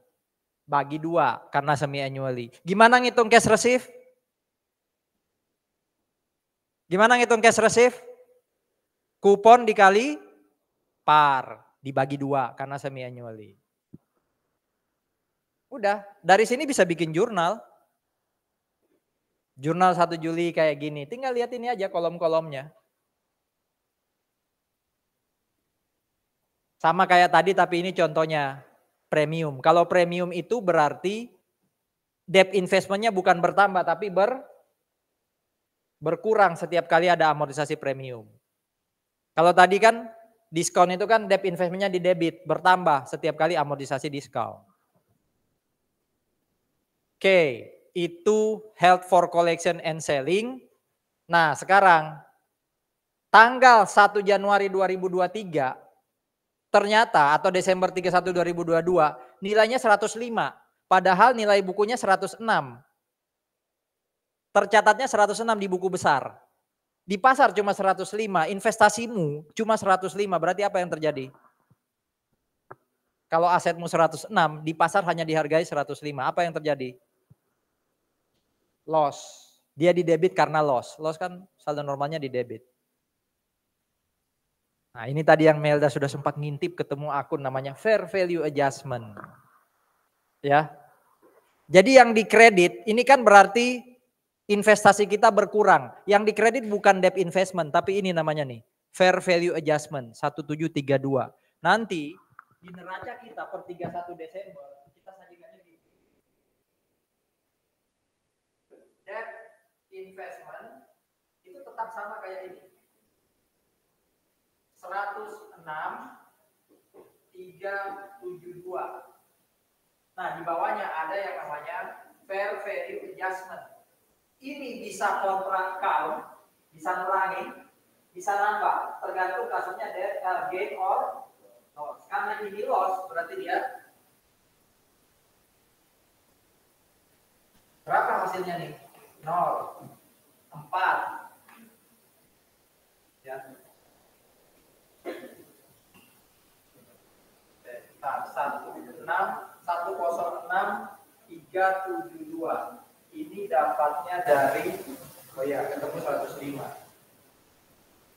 Bagi 2 karena semi annually. Gimana ngitung cash receive? Gimana ngitung cash receive? Kupon dikali par, dibagi 2 karena semi annually. Udah, dari sini bisa bikin jurnal. Jurnal 1 Juli kayak gini, tinggal lihat ini aja kolom-kolomnya. Sama kayak tadi tapi ini contohnya premium. Kalau premium itu berarti debt investmentnya bukan bertambah tapi berkurang setiap kali ada amortisasi premium. Kalau tadi kan diskon itu kan debt investmentnya di debit, bertambah setiap kali amortisasi diskon. Oke, itu held for collection and selling. Nah sekarang tanggal 1 Januari 2023 ternyata atau Desember 31 2022 nilainya 105. Padahal nilai bukunya 106. Tercatatnya 106 di buku besar. Di pasar cuma 105, investasimu cuma 105, berarti apa yang terjadi? Kalau asetmu 106, di pasar hanya dihargai 105, apa yang terjadi? Loss. Dia di debit karena loss. Loss kan saldo normalnya di debit. Nah ini tadi yang Melda sudah sempat ngintip ketemu akun namanya fair value adjustment. Ya. Jadi yang dikredit ini kan berarti investasi kita berkurang. Yang dikredit bukan debt investment tapi ini namanya nih fair value adjustment 1732. Nanti di neraca kita per 31 Desember kita sajikannya di debt investment itu tetap sama kayak ini. 106 372. Nah, di bawahnya ada yang namanya fair value adjustment. Ini bisa kontrak count, bisa ngurangin, bisa nambah, tergantung kasusnya gain or loss. Karena ini loss, berarti dia berapa hasilnya nih? 0, 4. Ya. 106 372. Ini dapatnya dari ketemu 105.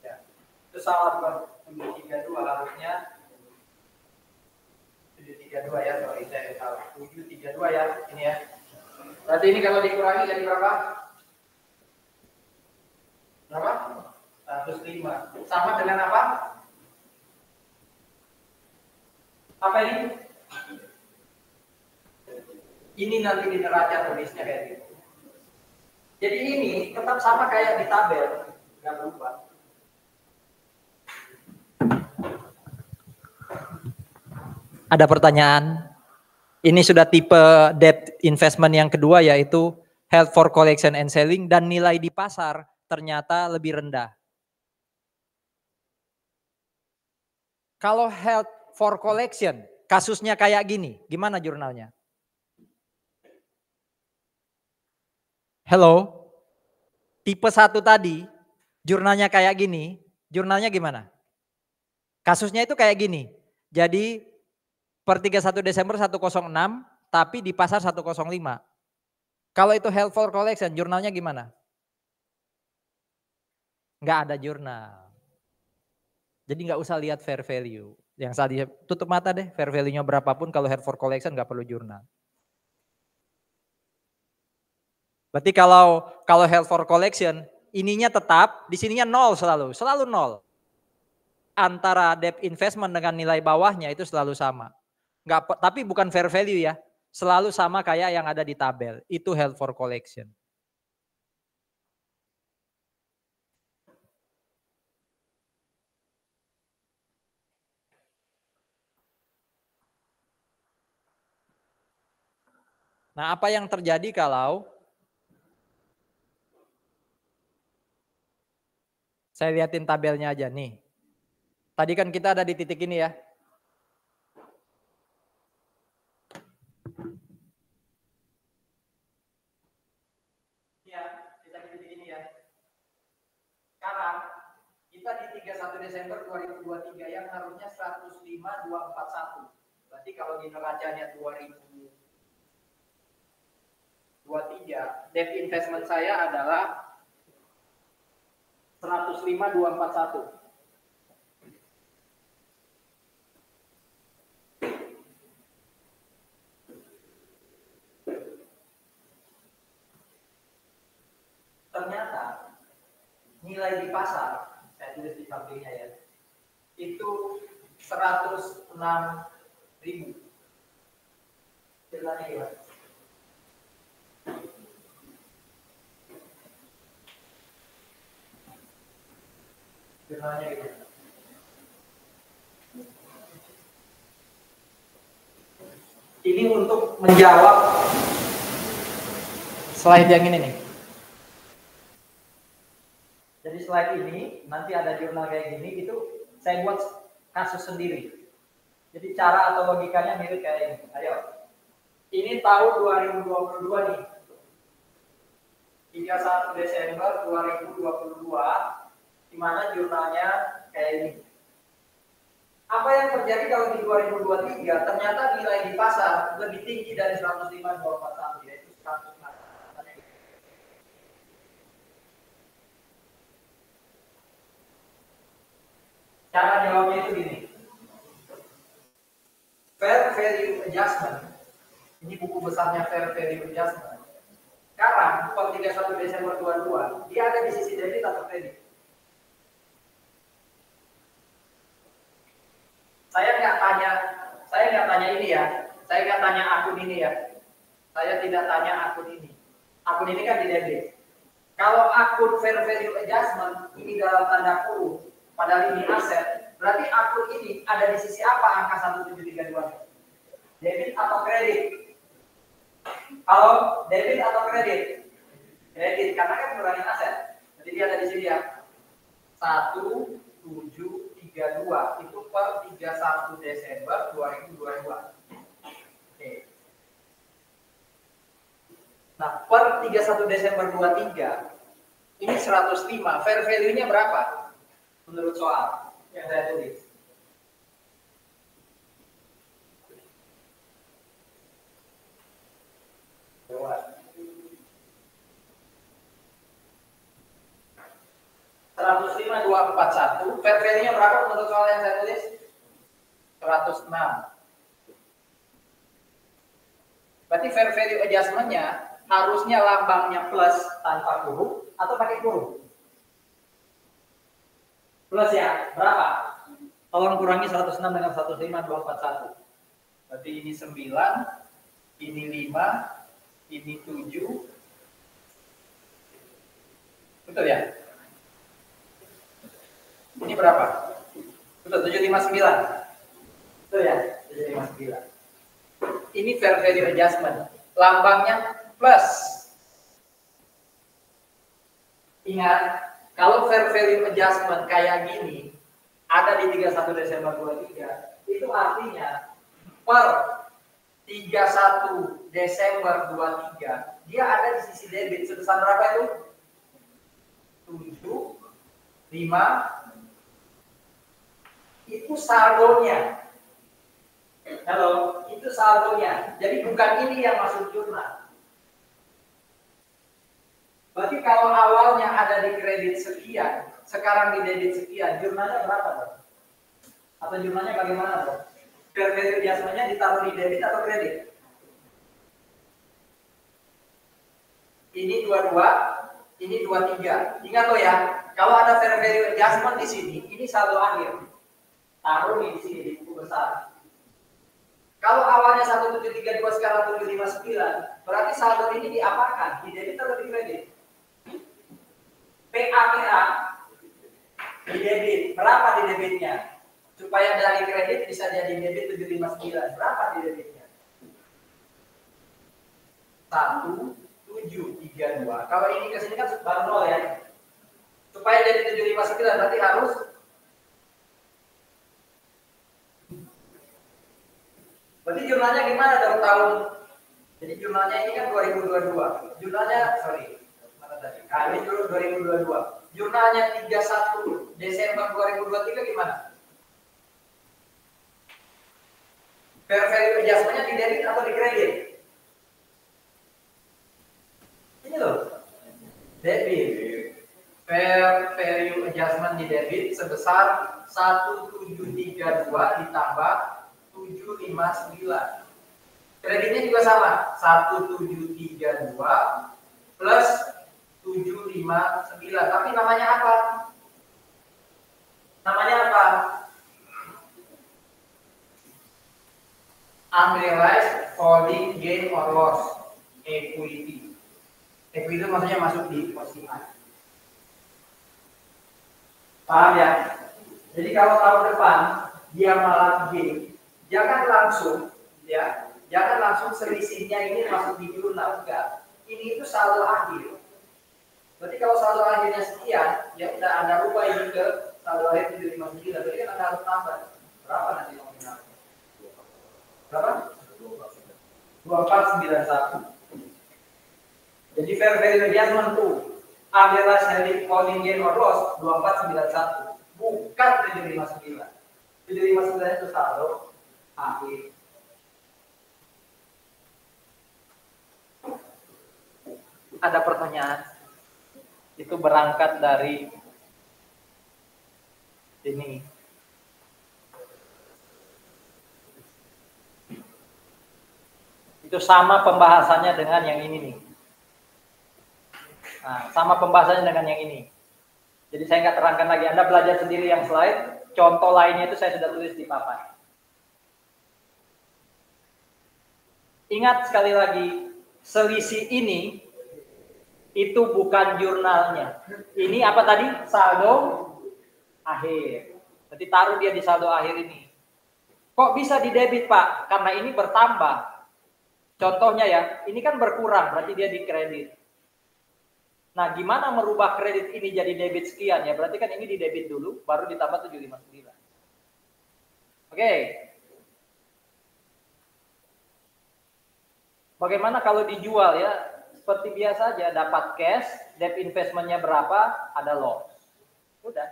Ya. Itu salah bukan 732 harusnya 732 ya, sorry saya salah. 732 ya, ini ya. Berarti ini kalau dikurangi jadi berapa? Berapa? 105. Sama dengan apa? Apa ini? Ini nanti di neraca tulisnya kayak gitu. Jadi ini tetap sama kayak di tabel, nggak berubah. Ada pertanyaan? Ini sudah tipe debt investment yang kedua yaitu held for collection and selling dan nilai di pasar ternyata lebih rendah. Kalau held for collection, kasusnya kayak gini, gimana jurnalnya? Hello, tipe 1 tadi, jurnalnya kayak gini, jurnalnya gimana? Kasusnya itu kayak gini, jadi per 31 Desember 106, tapi di pasar 105. Kalau itu held for collection, jurnalnya gimana? Nggak ada jurnal. Jadi nggak usah lihat fair value. Yang tadi tutup mata deh, fair value-nya berapapun kalau held for collection nggak perlu jurnal. Berarti kalau held for collection, ininya tetap, di sininya 0 selalu 0. antara debt investment dengan nilai bawahnya itu selalu sama. Tapi bukan fair value ya. Selalu sama kayak yang ada di tabel. Itu held for collection. Nah, apa yang terjadi kalau saya liatin tabelnya aja nih. Tadi kan kita ada di titik ini ya. Ya, kita di titik ini ya. Sekarang kita di 31 Desember 2023 yang harusnya 105.241. Berarti kalau di neracanya 2023, debt investment saya adalah 105.241. Ternyata nilai di pasar, saya tulis di sampingnya ya, itu 106.000. Ceritanya gimana? Ceritanya gimana? Ini untuk menjawab slide yang ini nih. Jadi slide ini nanti ada jurnal kayak gini, itu saya buat kasus sendiri. Jadi cara atau logikanya mirip kayak ini. Ayo. Ini tahun 2022 nih. 31 Desember 2022, di mana jurnalnya kayak ini. Apa yang terjadi kalau di 2023? Ternyata nilai di pasar lebih tinggi dari 105.241, yaitu 100. Cara jawabnya itu gini. Fair value adjustment. Ini buku besarnya fair value adjustment. Sekarang, per 31 Desember 22, dia ada di sisi debit atau kredit? Saya nggak tanya ini ya. Saya nggak tanya akun ini ya. Saya tidak tanya akun ini. Akun ini kan di debit. Kalau akun fair value adjustment ini dalam tanda kurung, padahal ini aset, berarti akun ini ada di sisi apa angka 1732? Debit atau kredit? Kalau debit atau kredit? Kredit, karena kan mengurangi aset. Jadi dia ada di sini ya. 1732 itu per 31 Desember 2022. Oke. Nah, per 31 Desember 23 ini 105, fair value-nya berapa? Menurut soal yang saya tulis. Coba. 105.241, fair value-nya berapa menurut soal yang saya tulis? 106. Berarti fair value adjustment-nya harusnya lambangnya plus tanpa kurung atau pakai kurung? Plus ya, berapa? Tolong kurangi 106 dengan 105.241. Berarti ini 9, ini 5, ini 7. Betul ya? Ini berapa? Betul, 759. Betul ya? 759. Ini fair value adjustment. Lambangnya plus. Ingat, kalau fair value adjustment kayak gini ada di 31 Desember 23, itu artinya per 31 Desember 23 dia ada di sisi debit sebesar berapa itu? 7, 5, itu saldonya. Halo, itu saldonya. Jadi bukan ini yang masuk jurnal. Berarti kalau awalnya ada di kredit sekian, sekarang di debit sekian, jurnalnya berapa, Bro? Atau jurnalnya bagaimana, Bro? Fair value adjustment-nya ditaruh di debit atau kredit? Ini 22, ini 23. Ingat loh ya, kalau ada fair value adjustment di sini, ini saldo akhir. Taruh di sini di buku besar. Kalau awalnya 1732 sekarang 759, berarti saldo ini diapakan? Di debit atau di kredit? PA di debit. Berapa di debitnya? Supaya dari kredit bisa jadi debit 759. Berapa di debitnya? 1732. Kalau ini ke sini kan baru 0 ya. Supaya jadi 759 berarti harus berarti jurnalnya gimana dong tahun? Jadi jurnalnya ini kan 2022. Jurnalnya mana tadi? Ini dulu 2022. Jurnalnya 31 Desember 2023 gimana? Fair value adjustment-nya di debit atau di kredit? Ini loh. Debit. Fair value adjustment di debit sebesar 1732 ditambah 759. Kreditnya juga sama, 1732 plus 759. Tapi namanya apa? Namanya apa? Unrealized holding gain or loss equity. Equity itu maksudnya masuk di posisi A. Paham ya? Jadi kalau tahun depan dia malah gain, jangan langsung ya, jangan langsung selisihnya ini masuk di jurnal, enggak. Ini itu saldo akhir. Berarti kalau saldo akhirnya sekian, ya udah Anda rubah ini ke saldo akhir 759, berarti kan Anda harus tambah. Berapa nanti nominalnya? Berapa? 2491. Jadi fair value adjustment tuh unrealized holding gain or loss 2491, bukan 759. 759 itu saldo akhir. Ada pertanyaan? Itu berangkat dari ini. Itu sama pembahasannya dengan yang ini nih. Nah, sama pembahasannya dengan yang ini. Jadi saya nggak terangkan lagi. Anda belajar sendiri yang slide. Contoh lainnya itu saya sudah tulis di papan. Ingat sekali lagi, selisih ini itu bukan jurnalnya. Ini apa tadi? Saldo akhir. Berarti taruh dia di saldo akhir ini. Kok bisa di debit, Pak? Karena ini bertambah. Contohnya ya, ini kan berkurang, berarti dia di kredit. Nah, gimana merubah kredit ini jadi debit sekian ya? Berarti kan ini di debit dulu, baru ditambah 759. Oke. Bagaimana kalau dijual ya? Seperti biasa aja, dapat cash, debt investmentnya berapa, ada loss. Udah.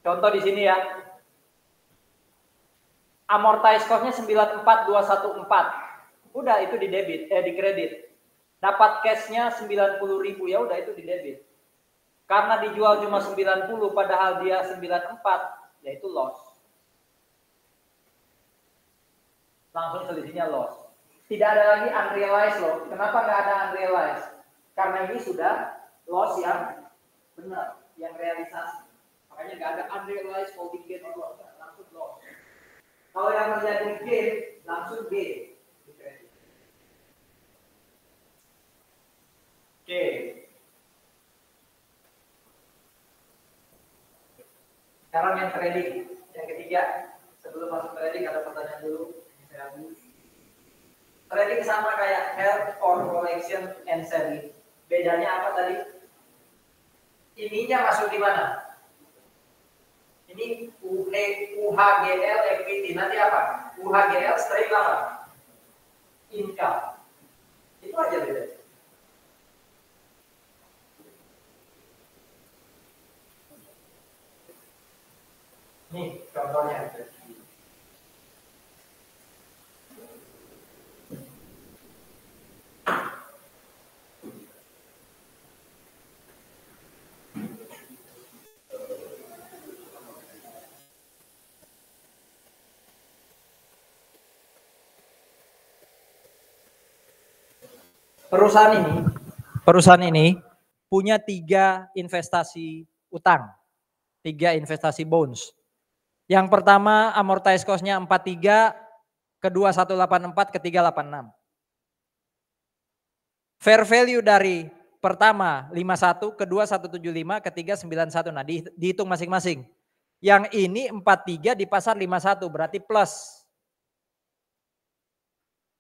Contoh di sini ya. Amortized cost-nya 94214. Udah itu di debit, di kredit. Dapat cash-nya 90.000, ya udah itu di debit. Karena dijual cuma 90 padahal dia 94, ya itu loss. Langsung selisihnya loss. Tidak ada lagi unrealized loh. Kenapa nggak ada unrealized? Karena ini sudah loss yang benar, yang realisasi. Makanya nggak ada unrealized holding gain or loss, langsung loss. Kalau yang terjadi gain, langsung gain. Oke. Sekarang yang trading, yang ketiga. Sebelum masuk trading ada pertanyaan dulu. Trading sama kayak held for collection and selling. Bedanya apa tadi? Ininya masuk di mana? Ini UHGL equity, nanti apa? UHGL straight apa? Income. Itu aja beda. Nih contohnya. Perusahaan ini punya 3 investasi utang. 3 investasi bonds. Yang pertama amortized cost-nya 43, kedua 184, ketiga 86. Fair value dari pertama 51, kedua 175, ketiga 91. Nah, dihitung masing-masing. Yang ini 43 di pasar 51 berarti plus.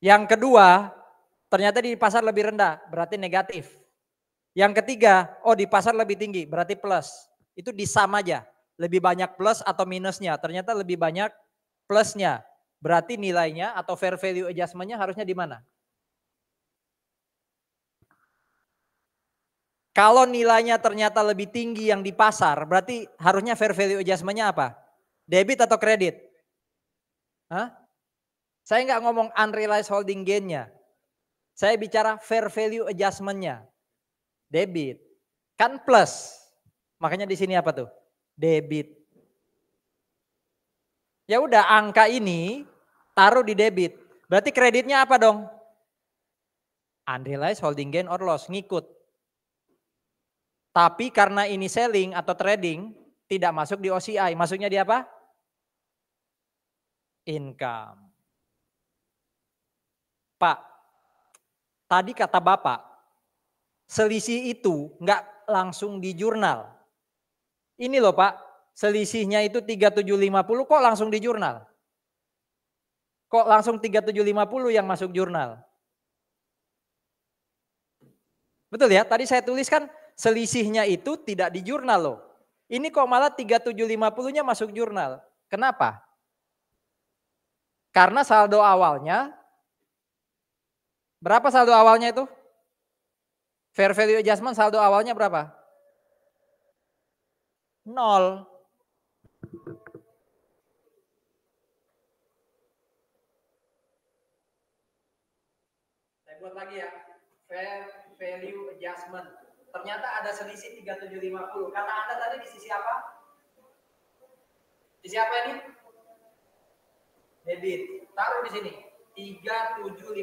Yang kedua ternyata di pasar lebih rendah berarti negatif. Yang ketiga, oh di pasar lebih tinggi berarti plus. Itu disam aja. Lebih banyak plus atau minusnya. Ternyata lebih banyak plusnya. Berarti nilainya atau fair value adjustment-nya harusnya di mana? Kalau nilainya ternyata lebih tinggi yang di pasar, berarti harusnya fair value adjustment-nya apa? Debit atau kredit? Hah? Saya nggak ngomong unrealized holding gain-nya. Saya bicara fair value adjustment-nya. Debit. Kan plus. Makanya di sini apa tuh? Debit. Ya udah angka ini taruh di debit. Berarti kreditnya apa dong? Unrealized holding gain or loss, ngikut. Tapi karena ini selling atau trading tidak masuk di OCI, masuknya di apa? Income. Pak, tadi kata Bapak, selisih itu nggak langsung di jurnal. Ini loh Pak, selisihnya itu 3750 kok langsung di jurnal? Kok langsung 3750 yang masuk jurnal? Betul ya, tadi saya tuliskan selisihnya itu tidak di jurnal loh. Ini kok malah 3750-nya masuk jurnal. Kenapa? Karena saldo awalnya, berapa saldo awalnya itu? Fair value adjustment saldo awalnya berapa? 0. Saya buat lagi ya, fair value adjustment. Ternyata ada selisih 3750. Kata Anda tadi di sisi apa? Di sisi apa ini? Debit. Taruh di sini. 3750.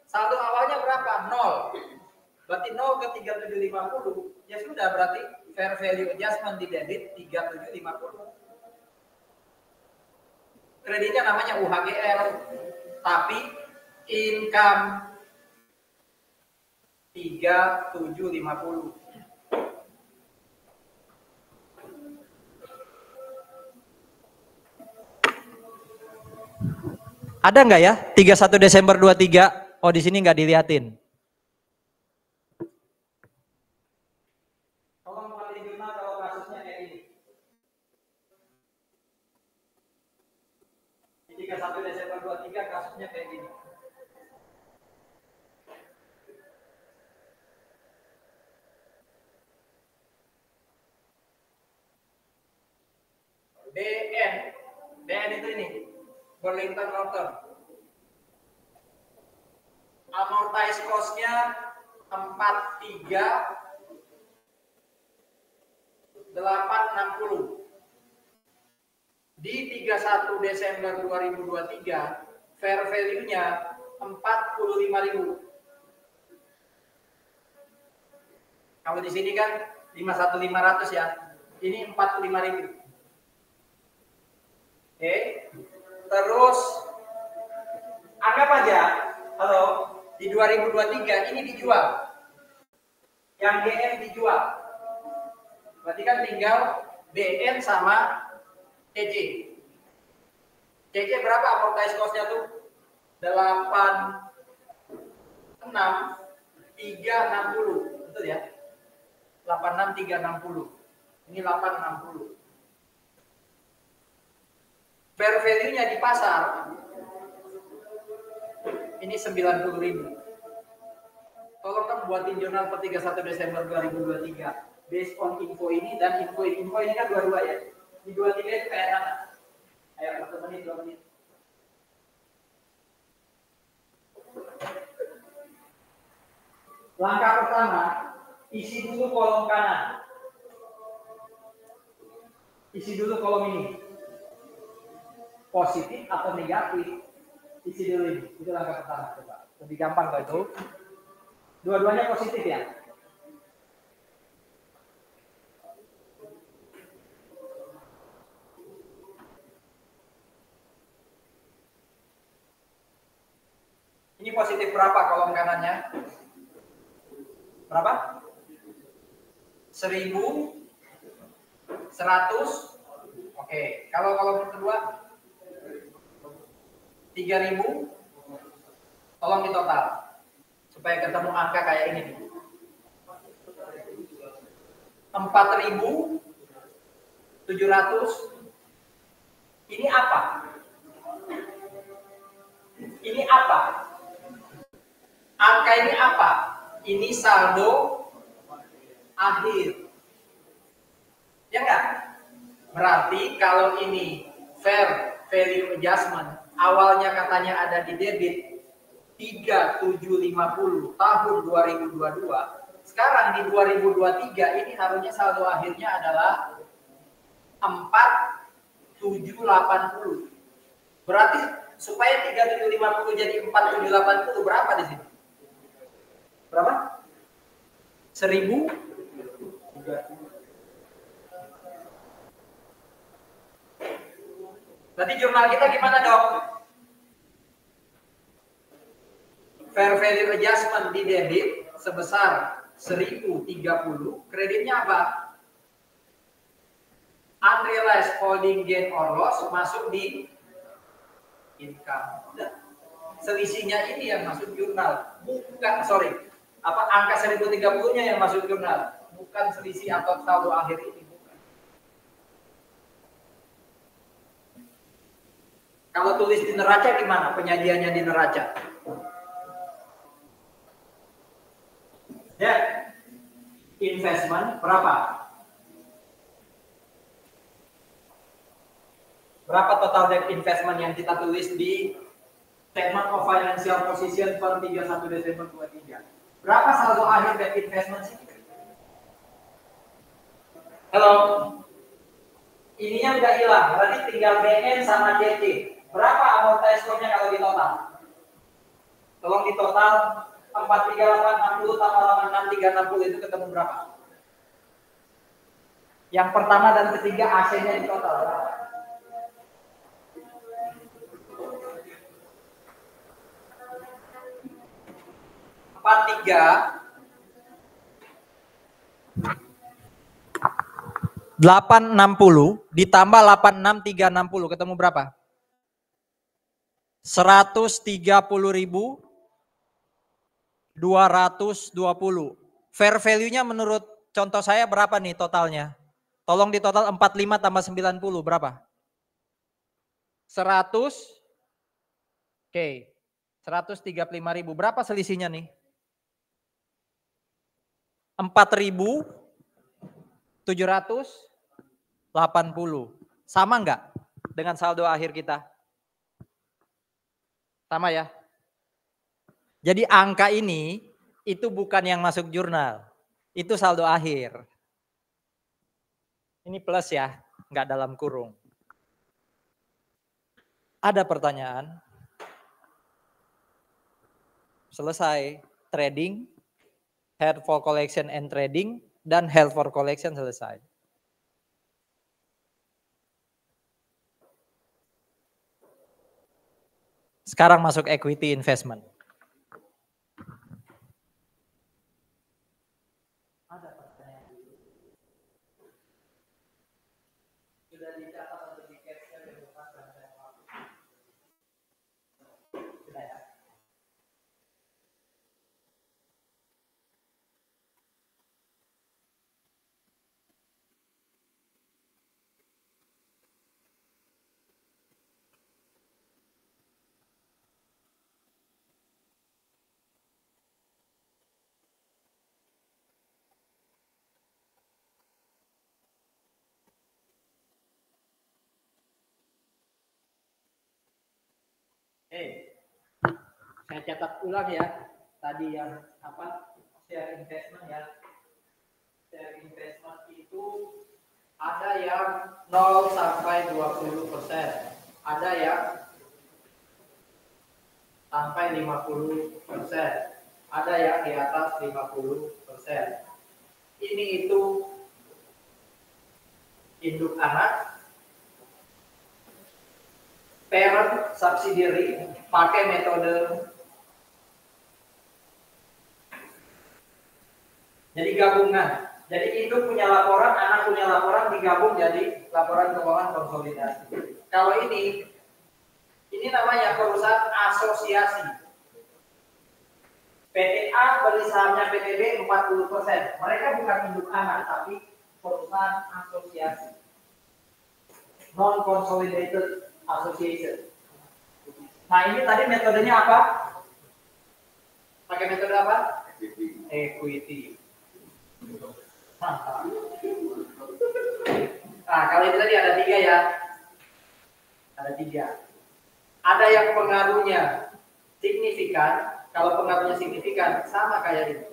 Saldo awalnya berapa? 0. Berarti 0 ke 3750. Ya sudah berarti fair value adjustment di debit 3750. Kreditnya namanya UHGL. Tapi income 3750. Ada nggak ya 31 Desember 23? Oh di sini nggak diliatin. Tolong buat di jurnal kalau kasusnya kayak gini. 31 Desember 23 kasusnya kayak gini. BN itu ini, Burlington Northern. Amortized cost-nya 43.860. Di 31 Desember 2023, fair value-nya 45.000. Kalau di sini kan 51.500 ya. Ini 45.000. Oke. Terus anggap aja, halo, di 2023 ini dijual. Yang GM dijual. Berarti kan tinggal BN sama CC. CC berapa amortized cost-nya tuh? 86.360. Betul ya? 86.360. Ini 860. Fair value-nya di pasar ini 90.000. Tolong kan buatin jurnal per 31 Desember 2023 based on info ini dan info ini kan dua-dua ya. Di 23 itu kayak mana? Ayo 1 menit, 2 menit. Langkah pertama, isi dulu kolom kanan. Isi dulu kolom ini. Positif atau negatif, isi dulu ini. Itu langkah pertama. Coba. Lebih gampang nggak itu? Dua-duanya positif ya. positif berapa kolom kanannya? Berapa? 1000, 100. Oke, kalau kolom kedua 3000, tolong di total supaya ketemu angka kayak ini. 4700. Ini apa? Ini apa? Angka ini apa? Ini saldo akhir. Ya enggak? Berarti kalau ini fair value adjustment, awalnya katanya ada di debit 3750 tahun 2022. Sekarang di 2023 ini harusnya saldo akhirnya adalah 4780. Berarti supaya 3750 jadi 4780 berapa di sini? Berapa? 1000. Berarti jurnal kita gimana, Dok? Fair value adjustment di debit sebesar 1030, kreditnya apa? Unrealized holding gain or loss masuk di income. Selisihnya ini yang masuk jurnal, bukan angka 1030-nya yang masuk jurnal, bukan selisih atau saldo akhir ini. Bukan. Kalau tulis di neraca gimana penyajiannya di neraca? Ya, investment berapa? Berapa total debt investment yang kita tulis di Statement of Financial Position per 31 Desember 23? Berapa saldo akhir debt investment sih? Halo? Ininya udah hilang, berarti tinggal BN sama CC. Berapa amortisasinya kalau di total? Tolong di total 43860 tambah 86360 itu ketemu berapa? Yang pertama dan ketiga AC-nya di total berapa? 860 ditambah 86360 ketemu berapa? 130.220. Fair value-nya menurut contoh saya berapa nih totalnya? Tolong di total 45 tambah 90 berapa? 100. Oke. 135.000. Berapa selisihnya nih? 4.780. Sama enggak dengan saldo akhir kita? Sama ya? Jadi angka ini itu bukan yang masuk jurnal. Itu saldo akhir. Ini plus ya, enggak dalam kurung. Ada pertanyaan? Selesai trading, held for collection and trading, dan held for collection selesai. Sekarang masuk equity investment. Ada pertanyaan? Sudah dicatat atau di capture di depan dan waktu? Sudah ya? Saya catat ulang ya. Tadi yang share investment ya. Share investment itu ada yang 0 sampai 20%. Ada yang sampai 50%. Ada yang di atas 50%. Ini itu induk anak, parent subsidiary, pakai metode Jadi gabungan. Jadi induk punya laporan, anak punya laporan, digabung jadi laporan keuangan konsolidasi. Kalau ini namanya perusahaan asosiasi. PT A beli sahamnya PT B 40%. Mereka bukan induk anak, tapi perusahaan asosiasi. Non-consolidated association. Nah ini tadi metodenya apa? Pakai metode apa? Equity. Nah kalau itu tadi ada 3 ya. Ada 3. Ada yang pengaruhnya signifikan. Kalau pengaruhnya signifikan, sama kayak ini.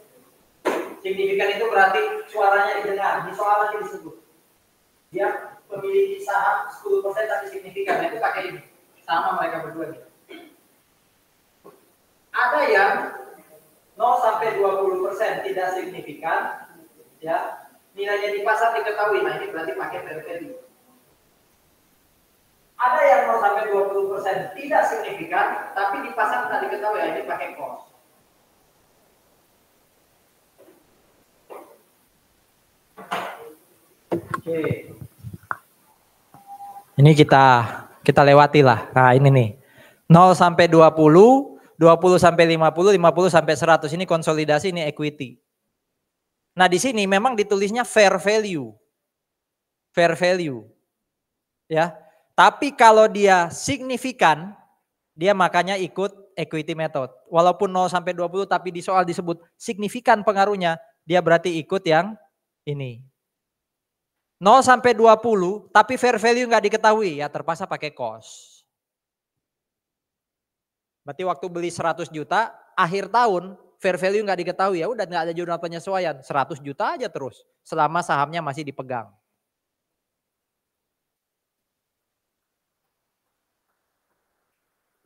Signifikan itu berarti suaranya didengar. Di soal lagi disebut. Dia memiliki saham 10% tapi signifikan. Itu pakai ini. Sama mereka berdua nih. Ada yang 0 sampai 20% tidak signifikan. Ya, nilainya di pasar diketahui. Nah ini berarti pakai fair value. Ada yang 0 sampai 20% tidak signifikan, tapi di pasar tidak diketahui, ini pakai cost. Oke. Ini kita lewati lah. Nah ini nih. 0 sampai 20, 20 sampai 50, 50 sampai 100. Ini konsolidasi, ini equity. Nah di sini memang ditulisnya fair value. Fair value. Ya. Tapi kalau dia signifikan, dia makanya ikut equity method. Walaupun 0 sampai 20 tapi di soal disebut signifikan pengaruhnya, dia berarti ikut yang ini. 0 sampai 20 tapi fair value nggak diketahui, ya terpaksa pakai cost. Berarti waktu beli 100 juta, akhir tahun fair value nggak diketahui, ya udah nggak ada jurnal penyesuaian, 100 juta aja terus selama sahamnya masih dipegang.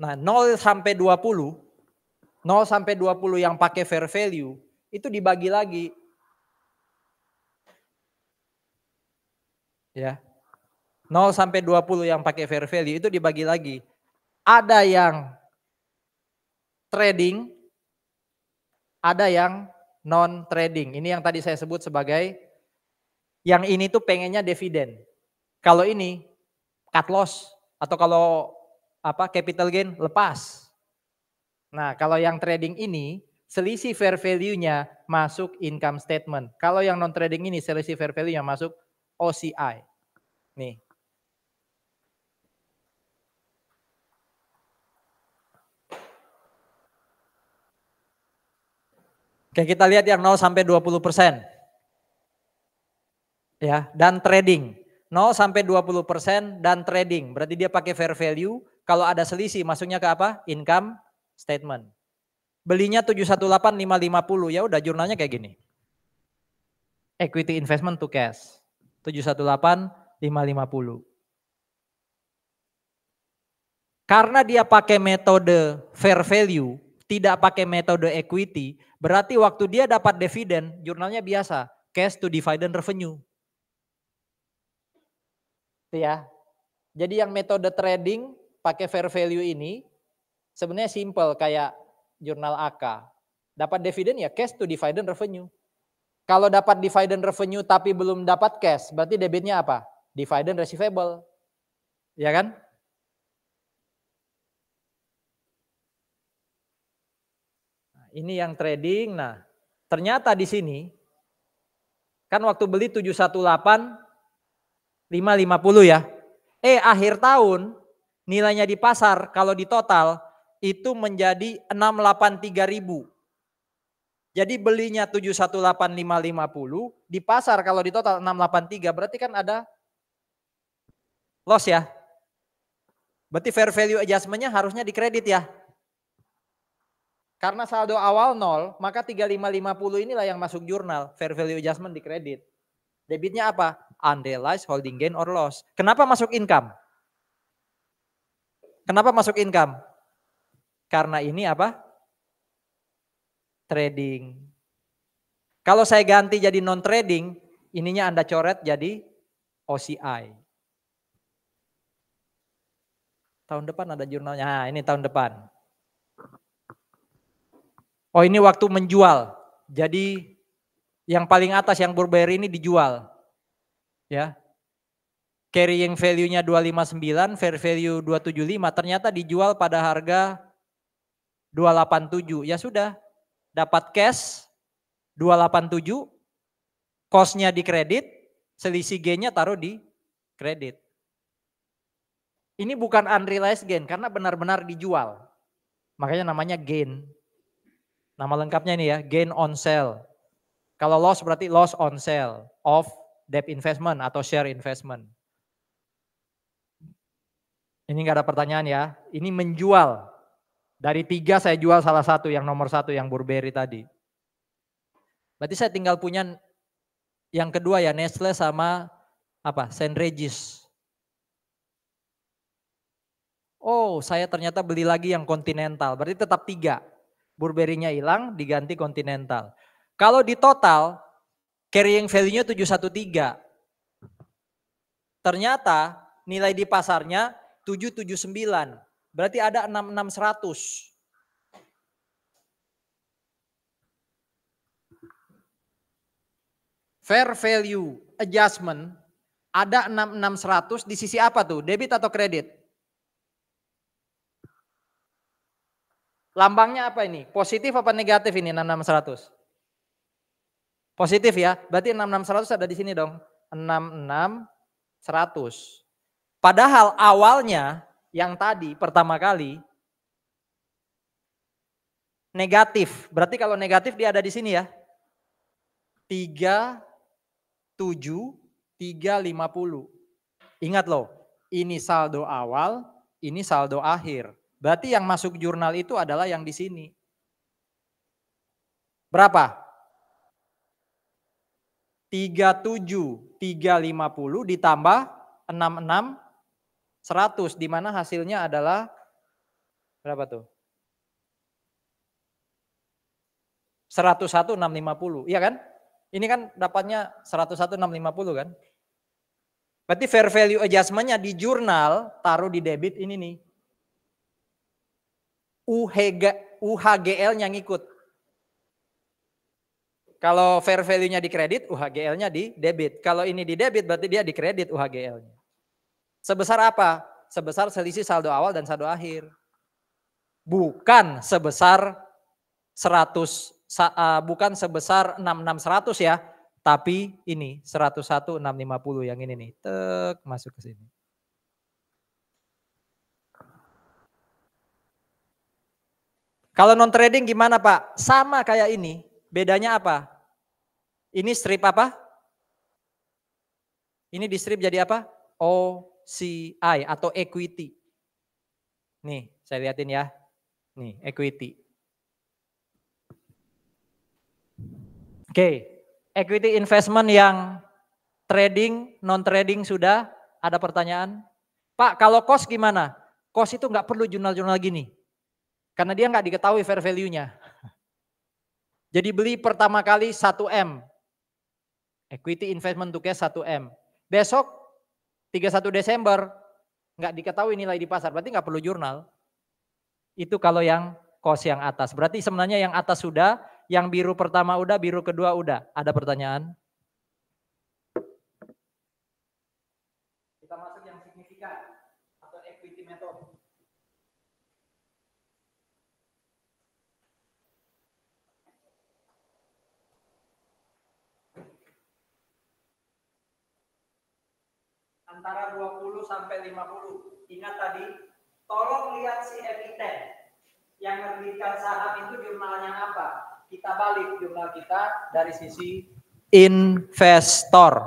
Nah, 0 sampai 20, 0 sampai 20 yang pakai fair value itu dibagi lagi. Ya. 0 sampai 20 yang pakai fair value itu dibagi lagi. Ada yang trading, ada yang non trading. Ini yang tadi saya sebut sebagai yang ini tuh pengennya dividen. Kalau ini cut loss atau kalau capital gain lepas. Nah, kalau yang trading ini selisih fair value-nya masuk income statement. Kalau yang non trading ini selisih fair value-nya masuk OCI. Nih. Oke, kita lihat yang 0 sampai 20%. Ya, dan trading. 0 sampai 20% dan trading. Berarti dia pakai fair value. Kalau ada selisih masuknya ke apa? Income statement. Belinya 718 550. Ya udah jurnalnya kayak gini. Equity investment to cash. 718 550. Karena dia pakai metode fair value, tidak pakai metode equity, berarti waktu dia dapat dividen, jurnalnya biasa, cash to dividend revenue. Ya. Jadi yang metode trading pakai fair value ini sebenarnya simple kayak jurnal AK. Dapat dividen ya cash to dividend revenue. Kalau dapat dividend revenue tapi belum dapat cash, berarti debitnya apa? Dividend receivable. Ya kan? Nah, ini yang trading. Nah, ternyata di sini kan waktu beli 718 550 ya. Akhir tahun nilainya di pasar kalau di total itu menjadi 683.000. Jadi belinya 718.550, di pasar kalau di total 683 berarti kan ada loss ya. Berarti fair value adjustment-nya harusnya dikredit ya. Karena saldo awal 0, maka 3550 inilah yang masuk jurnal, fair value adjustment dikredit. Debitnya apa? Unrealized holding gain or loss. Kenapa masuk income? Kenapa masuk income? Karena ini apa? Trading. Kalau saya ganti jadi non trading, ininya Anda coret jadi OCI. Tahun depan ada jurnalnya. Nah, ini tahun depan. Oh, ini waktu menjual. Jadi Yang paling atas yang Burberry ini dijual. Ya. Carrying value-nya 259, fair value 275, ternyata dijual pada harga 287. Ya sudah, dapat cash 287, cost-nya di kredit, selisih gain-nya taruh di kredit. Ini bukan unrealized gain karena benar-benar dijual. Makanya namanya gain. Nama lengkapnya ini ya, gain on sale. Kalau loss berarti loss on sale of debt investment atau share investment. Ini nggak ada pertanyaan ya, ini menjual. Dari 3 saya jual salah satu, yang nomor 1 yang Burberry tadi. Berarti saya tinggal punya yang kedua ya, Nestle sama apa? St. Regis. Oh, saya ternyata beli lagi yang Continental, berarti tetap 3. Burberry-nya hilang, diganti Continental. Kalau di total, carrying value-nya 713. Ternyata nilai di pasarnya 779. Berarti ada 66100. Fair value adjustment ada 66100 di sisi apa tuh? Debit atau kredit? Lambangnya apa ini? Positif apa negatif ini 66100? Positif ya. Berarti 66100 ada di sini dong. 66100. Padahal awalnya yang tadi pertama kali negatif. Berarti kalau negatif dia ada di sini ya. 37350. Ingat loh, ini saldo awal, ini saldo akhir. Berarti yang masuk jurnal itu adalah yang di sini. Berapa? 37350 ditambah 66100, di mana hasilnya adalah berapa tuh? 101.650, iya kan? Ini kan dapatnya 101.650 kan? Berarti fair value adjustment-nya di jurnal taruh di debit ini nih. UHGL-nya ngikut. Kalau fair value-nya di kredit, UHGL-nya di debit. Kalau ini di debit berarti dia di kredit UHGL-nya. Sebesar apa? Sebesar selisih saldo awal dan saldo akhir. Bukan sebesar 66100 ya, tapi ini 101.650 yang ini nih, tek masuk ke sini. Kalau non trading gimana Pak? Sama kayak ini, bedanya apa? Ini strip apa? Ini di strip jadi apa? OCI atau equity. Nih, saya liatin ya. Nih, equity. Oke, equity investment yang trading, non trading sudah. Ada pertanyaan? Pak, kalau cost gimana? Cost itu nggak perlu jurnal-jurnal gini. Karena dia nggak diketahui fair value-nya. Jadi beli pertama kali 1M. Equity investment to cash 1M. Besok 31 Desember nggak diketahui nilai di pasar, berarti nggak perlu jurnal. Itu kalau yang cost yang atas. Berarti sebenarnya yang atas sudah, yang biru pertama udah, biru kedua udah. Ada pertanyaan? Kita masuk yang signifikan atau equity method. Antara 20 sampai 50. Ingat tadi, tolong lihat si emiten. Yang menerbitkan saham itu jurnalnya apa? Kita balik jurnal kita dari sisi investor.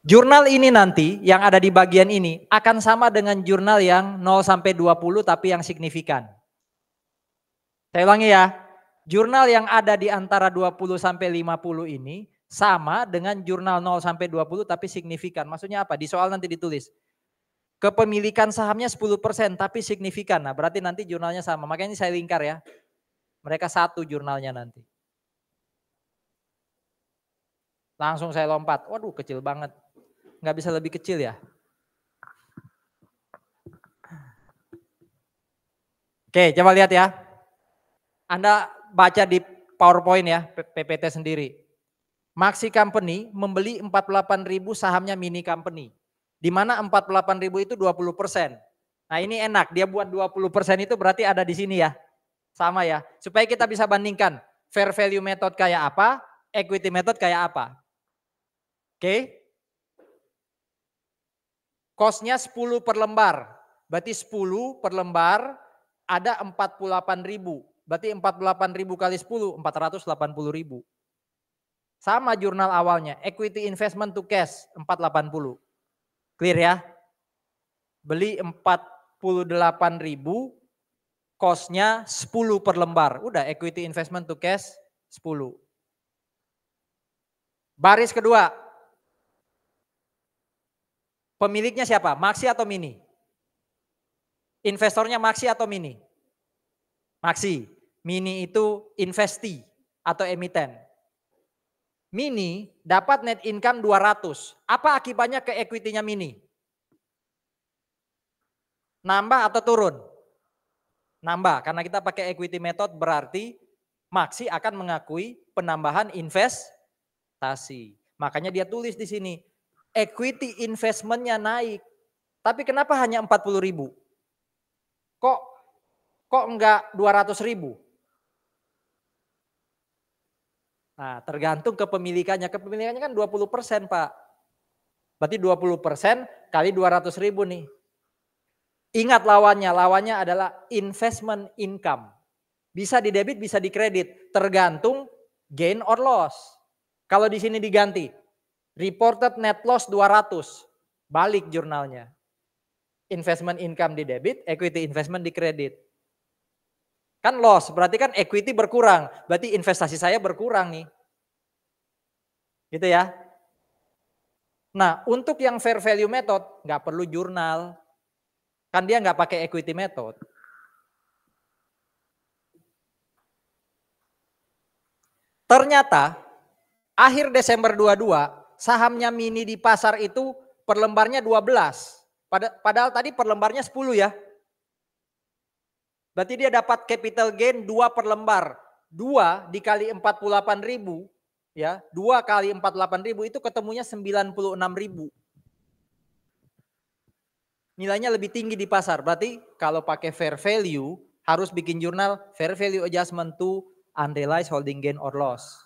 Jurnal ini nanti yang ada di bagian ini akan sama dengan jurnal yang 0 sampai 20 tapi yang signifikan. Saya ulangi ya. Jurnal yang ada di antara 20 sampai 50 ini sama dengan jurnal 0 sampai 20 tapi signifikan. Maksudnya apa? Di soal nanti ditulis. Kepemilikan sahamnya 10% tapi signifikan. Nah, berarti nanti jurnalnya sama. Makanya ini saya lingkar ya. Mereka satu jurnalnya nanti. Langsung saya lompat. Waduh, kecil banget. Nggak bisa lebih kecil ya. Oke, coba lihat ya. Anda baca di PowerPoint ya, PPT sendiri. Maxi Company membeli 48.000 sahamnya Mini Company. Di mana 48.000 itu 20%. Nah ini enak, dia buat 20% itu berarti ada di sini ya. Sama ya, supaya kita bisa bandingkan fair value method kayak apa, equity method kayak apa. Oke. Cost-nya 10 per lembar. Berarti 10 per lembar ada 48.000. Berarti 48.000 kali 10, 480.000. Sama jurnal awalnya, equity investment to cash 480. Clear ya? Beli 48.000, cost-nya 10 per lembar. Udah equity investment to cash 10. Baris kedua. Pemiliknya siapa? Maxi atau Mini? Investornya Maxi atau Mini? Maxi. Mini itu investee atau emiten. Mini dapat net income 200. Apa akibatnya ke equity-nya Mini? Nambah atau turun? Nambah, karena kita pakai equity method berarti Maxi akan mengakui penambahan investasi. Makanya dia tulis di sini, equity investment-nya naik. Tapi kenapa hanya 40.000? Kok enggak 200.000? Nah, tergantung kepemilikannya. Kepemilikannya kan 20%, Pak. Berarti 20% kali 200.000 nih. Ingat lawannya adalah investment income. Bisa di debit, bisa di kredit, tergantung gain or loss. Kalau di sini diganti, reported net loss 200, balik jurnalnya. Investment income di debit, equity investment di kredit. Kan loss, berarti kan equity berkurang, berarti investasi saya berkurang nih. Gitu ya. Nah, untuk yang fair value method, nggak perlu jurnal. Kan dia nggak pakai equity method. Ternyata akhir Desember 22 sahamnya Mini di pasar itu per lembarnya 12. Padahal tadi per lembarnya 10 ya. Berarti dia dapat capital gain 2 per lembar. 2 dikali 48.000 ya. 2 kali 48.000 itu ketemunya 96.000. Nilainya lebih tinggi di pasar. Berarti kalau pakai fair value harus bikin jurnal fair value adjustment to unrealized holding gain or loss.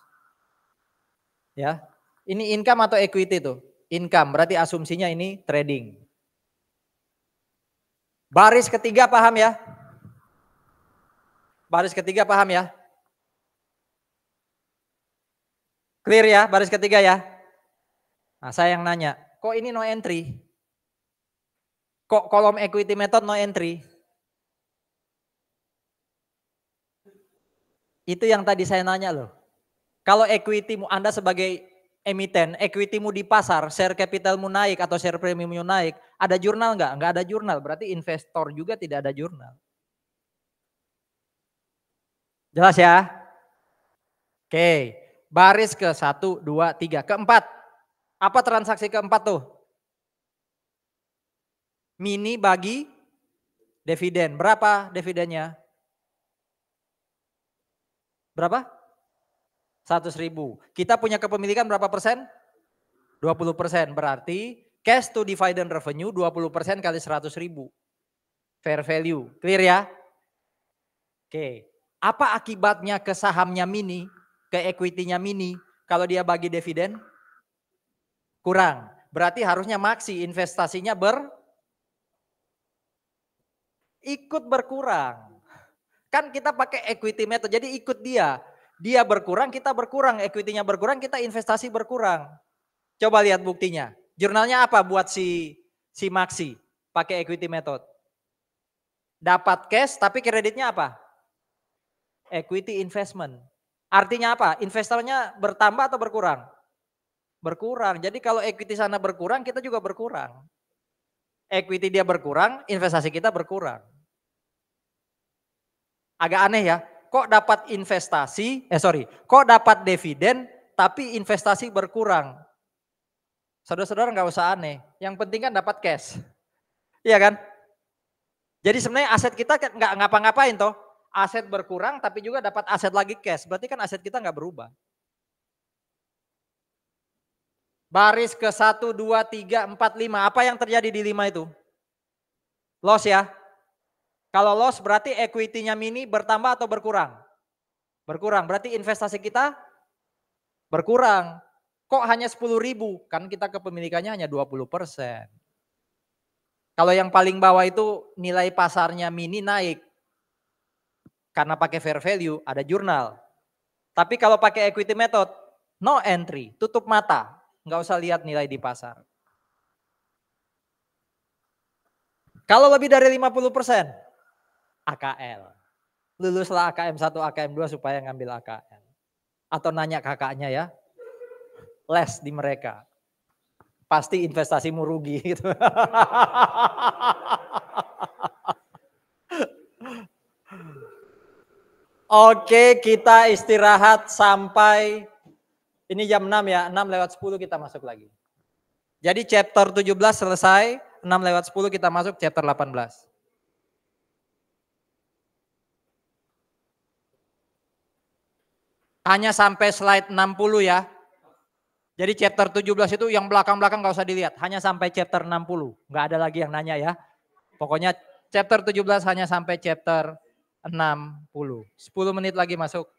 Ya. Ini income atau equity tuh? Income, berarti asumsinya ini trading. Baris ketiga paham ya? Baris ketiga paham ya? Clear ya baris ketiga ya? Nah saya yang nanya, kok ini no entry? Kok kolom equity method no entry? Itu yang tadi saya nanya loh. Kalau equity-mu Anda sebagai emiten, equity-mu di pasar, share capital-mu naik atau share premium-mu naik, ada jurnal nggak? Nggak ada jurnal, berarti investor juga tidak ada jurnal. Jelas ya? Oke, baris ke 1, 2, 3, keempat. Apa transaksi keempat tuh? Mini bagi dividen. Berapa dividennya? Berapa? 100.000. Kita punya kepemilikan berapa persen? 20%. Berarti cash to dividend revenue 20% kali 100.000. Fair value. Clear ya? Oke. Apa akibatnya ke sahamnya Mini, ke equity-nya Mini kalau dia bagi dividen? Kurang. Berarti harusnya Maxi investasinya ikut berkurang. Kan kita pakai equity method, jadi ikut dia. Dia berkurang, kita berkurang. Equity-nya berkurang, kita investasi berkurang. Coba lihat buktinya. Jurnalnya apa buat si Maxi pakai equity method? Dapat cash tapi kreditnya apa? Equity investment. Artinya apa? Investornya bertambah atau berkurang? Berkurang. Jadi kalau equity sana berkurang, kita juga berkurang. Equity dia berkurang, investasi kita berkurang. Agak aneh ya, kok dapat kok dapat dividen tapi investasi berkurang. Saudara-saudara nggak usah aneh, yang penting kan dapat cash. Iya kan? Jadi sebenarnya aset kita nggak ngapa-ngapain toh. Aset berkurang tapi juga dapat aset lagi cash. Berarti kan aset kita nggak berubah. Baris ke 1, 2, 3, 4, 5. Apa yang terjadi di 5 itu? Loss ya. Kalau loss berarti equity-nya mini bertambah atau berkurang? Berkurang. Berarti investasi kita berkurang. Kok hanya 10.000? Kan kita kepemilikannya hanya 20%. Kalau yang paling bawah itu nilai pasarnya mini naik. Karena pakai fair value, ada jurnal. Tapi kalau pakai equity method, no entry, tutup mata. Nggak usah lihat nilai di pasar. Kalau lebih dari 50%, AKL. Luluslah AKM 1, AKM 2 supaya ngambil AKL. Atau nanya kakaknya ya, les di mereka. Pasti investasimu rugi gitu. Oke, kita istirahat sampai ini jam 6 ya, 6:10 kita masuk lagi. Jadi chapter 17 selesai, 6:10 kita masuk chapter 18. Hanya sampai slide 60 ya. Jadi chapter 17 itu yang belakang-belakang gak usah dilihat, hanya sampai chapter 60. Gak ada lagi yang nanya ya. Pokoknya chapter 17 hanya sampai chapter 60. 10 menit lagi masuk.